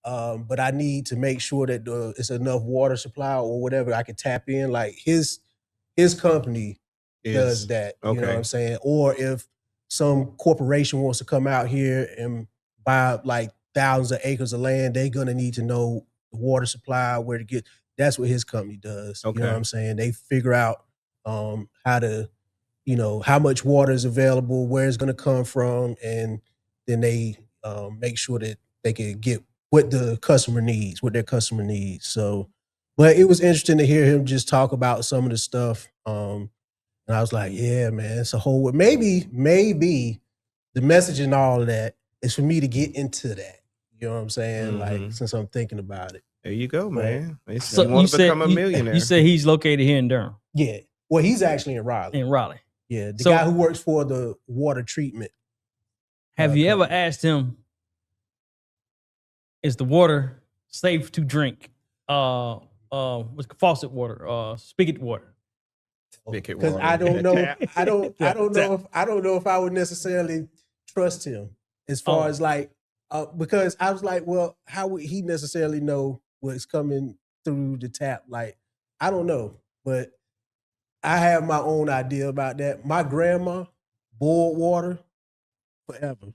but I need to make sure that it's enough water supply or whatever I can tap in. Like his company does that. You know what I'm saying? Or if some corporation wants to come out here and buy like thousands of acres of land, they're gonna need to know the water supply, where to get. That's what his company does. You know what I'm saying? They figure out how to, how much water is available, where it's gonna come from, and then they make sure that they can get what their customer needs. So, but it was interesting to hear him just talk about some of the stuff. And I was like, yeah, man, it's a whole, maybe the message in all of that is for me to get into that. You know what I'm saying? Like, since I'm thinking about it. There you go, man. So you want to become a millionaire. You say he's located here in Durham. Yeah. Well, he's actually in Raleigh. Yeah. The guy who works for the water treatment. Have you ever asked him, is the water safe to drink? What's faucet water, spigot water? Because I don't know. I don't know if I would necessarily trust him as far as like, because I was like, well, how would he necessarily know what's coming through the tap? Like, I don't know, but I have my own idea about that. My grandma boiled water forever.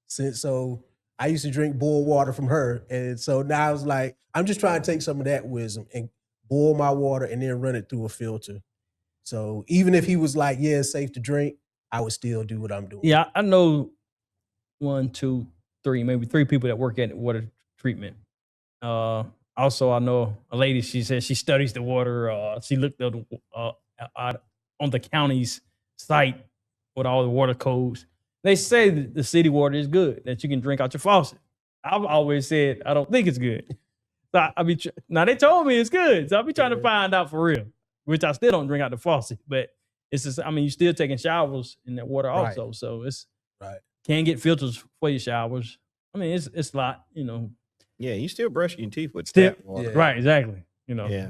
So I used to drink boiled water from her. And so now I was like, I'm just trying to take some of that wisdom and boil my water and then run it through a filter. So even if he was like, yeah, it's safe to drink, I would still do what I'm doing. Yeah, I know 1, 2, 3, maybe 3 people that work at water treatment. Also, I know a lady, she says she studies the water. She looked up on the county's site with all the water codes. They say that the city water is good, that you can drink out your faucet. I've always said I don't think it's good. So now they told me it's good, so I'll be trying to find out for real. Which I still don't drink out the faucet, but it's just, I mean, you still taking showers in that water also, so it's can't get filters for your showers. I mean, it's a lot, you know. Yeah, you still brushing your teeth with tap water. Right, exactly. You know. Yeah.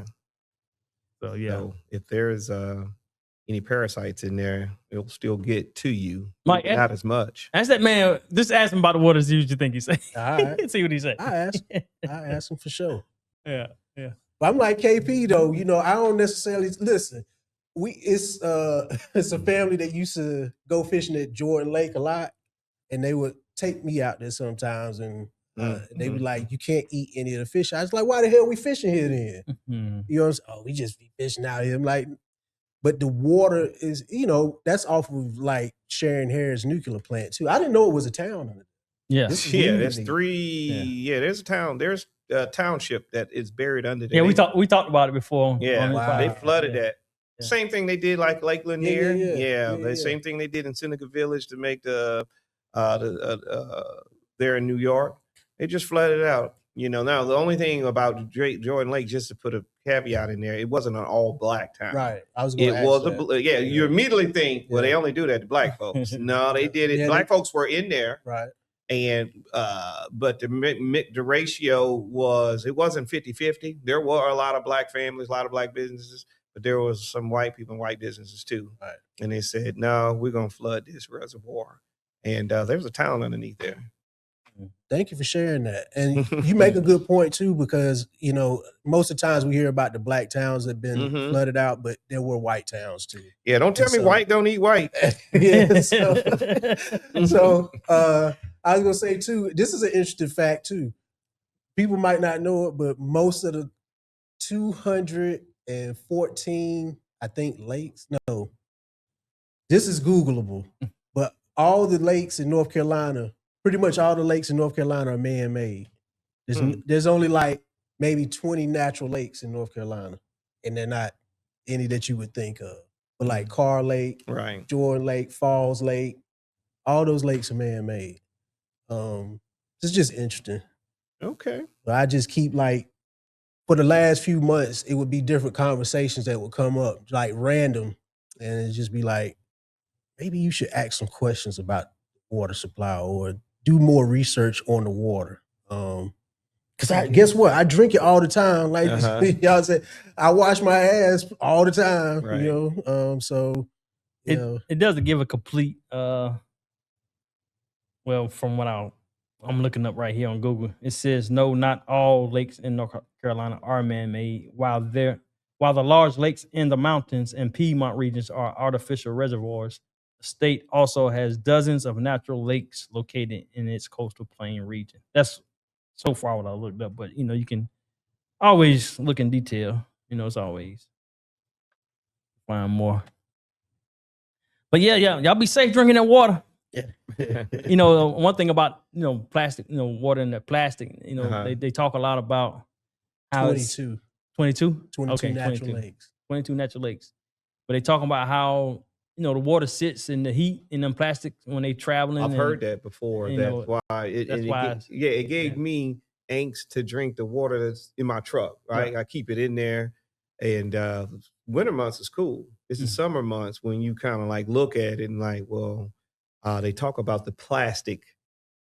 So yeah. So if there's any parasites in there, it'll still get to you. Mike, not as much. Ask that man. Just ask him about the water. See what you think he say. All right. See what he say. I ask him for sure. Yeah. But I'm like KP though. You know, I don't necessarily listen. It's a family that used to go fishing at Jordan Lake a lot, and they would take me out there sometimes, and they were like, "You can't eat any of the fish." I was like, "Why the hell we fishing here then?" You know, what I'm saying? Oh, we just be fishing out here. I'm like, but the water is, you know, that's off of like Sharon Harris nuclear plant too. I didn't know it was a town. Yeah, there's three. Yeah, there's a town. There's a township that is buried under there. Yeah, we talked about it before. Yeah, they flooded that. Yeah. Same thing they did like Lake Lanier. The same thing they did in Seneca Village to make the there in New York. They just flooded it out. You know, now the only thing about Jordan Lake, just to put a caveat in there, it wasn't an all black town. Right. I was. It was you immediately think, well, they only do that to black folks. No, they did it. Black folks were in there. Right. And but the ratio was, it wasn't 50-50. There were a lot of black families, a lot of black businesses, but there was some white people and white businesses too. Right. And they said, no, we're gonna flood this reservoir. And there was a town underneath there. Thank you for sharing that. And you make a good point too, because you know, most of the times we hear about the black towns that have been flooded out, but there were white towns too. Yeah, don't tell me white don't eat white. Yeah. So I was gonna say too, this is an interesting fact too. People might not know it, but most of the 214, I think, lakes. No, this is Googleable, but all the lakes in North Carolina, pretty much all the lakes in North Carolina are man-made. There's only like maybe 20 natural lakes in North Carolina, and they're not any that you would think of. But like Carr Lake, right, Jordan Lake, Falls Lake, all those lakes are man-made. It's just interesting. Okay. But I just keep like, for the last few months, it would be different conversations that would come up, like random, and it'd just be like, maybe you should ask some questions about water supply or do more research on the water. Because guess what? I drink it all the time. Like y'all said, I wash my ass all the time. Right. You know, so you know. It doesn't give a complete. Well, from what I'm looking up right here on Google, it says no, not all lakes in North Carolina are man-made. While the large lakes in the mountains and Piedmont regions are artificial reservoirs, the state also has dozens of natural lakes located in its coastal plain region. That's so far what I looked up, but you know, you can always look in detail. You know, it's always find more. But yeah, y'all be safe drinking that water. You know, one thing about, you know, plastic, you know, water in the plastic, you know, they talk a lot about how 22 natural lakes. 22 natural lakes. But they talk about how, you know, the water sits in the heat in them plastics when they traveling. I've heard that before. That's why it gave me angst to drink the water that's in my truck. Right, I keep it in there, and winter months is cool. It's the summer months when you kind of like look at it and like, well, they talk about the plastic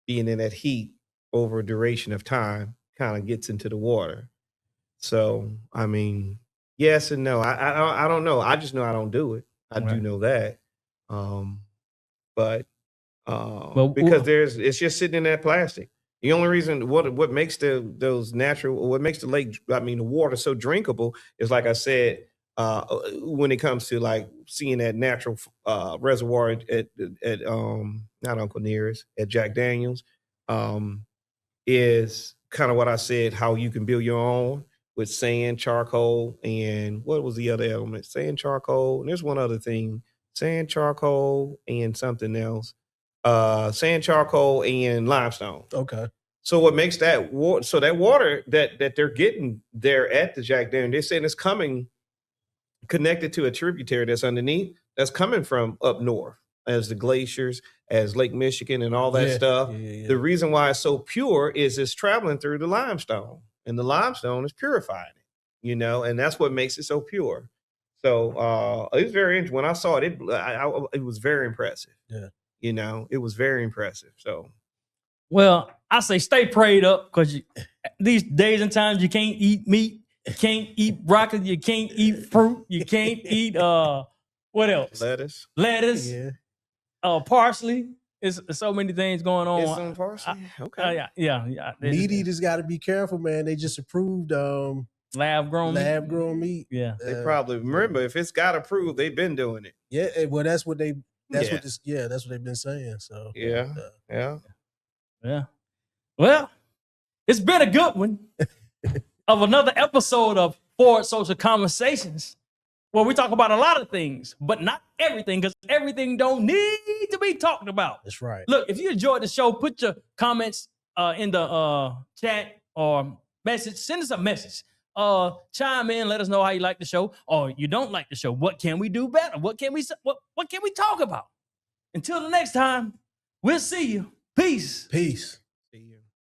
being in that heat over a duration of time kind of gets into the water. So I mean, yes and no. I don't know. I just know I don't do it. I do know that. But because it's just sitting in that plastic. The only reason what makes the lake, I mean, the water so drinkable is, like I said, when it comes to like seeing that natural reservoir at not Uncle Nearest, at Jack Daniels, is kind of what I said, how you can build your own with sand, charcoal, and what was the other element? Sand, charcoal, and there's one other thing. Sand, charcoal, and something else. Sand, charcoal, and limestone. Okay. So what makes that water? So that water that they're getting there at the Jack Daniels, they're saying it's coming connected to a tributary that's underneath, that's coming from up north as the glaciers. as Lake Michigan and all that stuff. The reason why it's so pure is it's traveling through the limestone, and the limestone is purifying it, you know, and that's what makes it so pure. So it was very interesting. When I saw it, it was very impressive. Yeah. You know, it was very impressive. So, well, I say stay prayed up, because these days and times you can't eat meat, you can't eat broccoli, you can't eat fruit, you can't eat what else? Lettuce, Yeah. Parsley. It's so many things going on. It's on parsley. Okay. Yeah. Meat eaters got to be careful, man. They just approved lab grown meat. Yeah. They probably remember, if it's got approved, they've been doing it. Yeah, well, that's what they've been saying. So yeah. Well, it's been a good one of another episode of Forward Social Conversations, where we talk about a lot of things, but not everything, because everything don't need to be talked about. That's right. Look, if you enjoyed the show, put your comments in the chat or message. Send us a message. Chime in, let us know how you like the show, or you don't like the show. What can we do better? What can we talk about? Until the next time, we'll see you. Peace.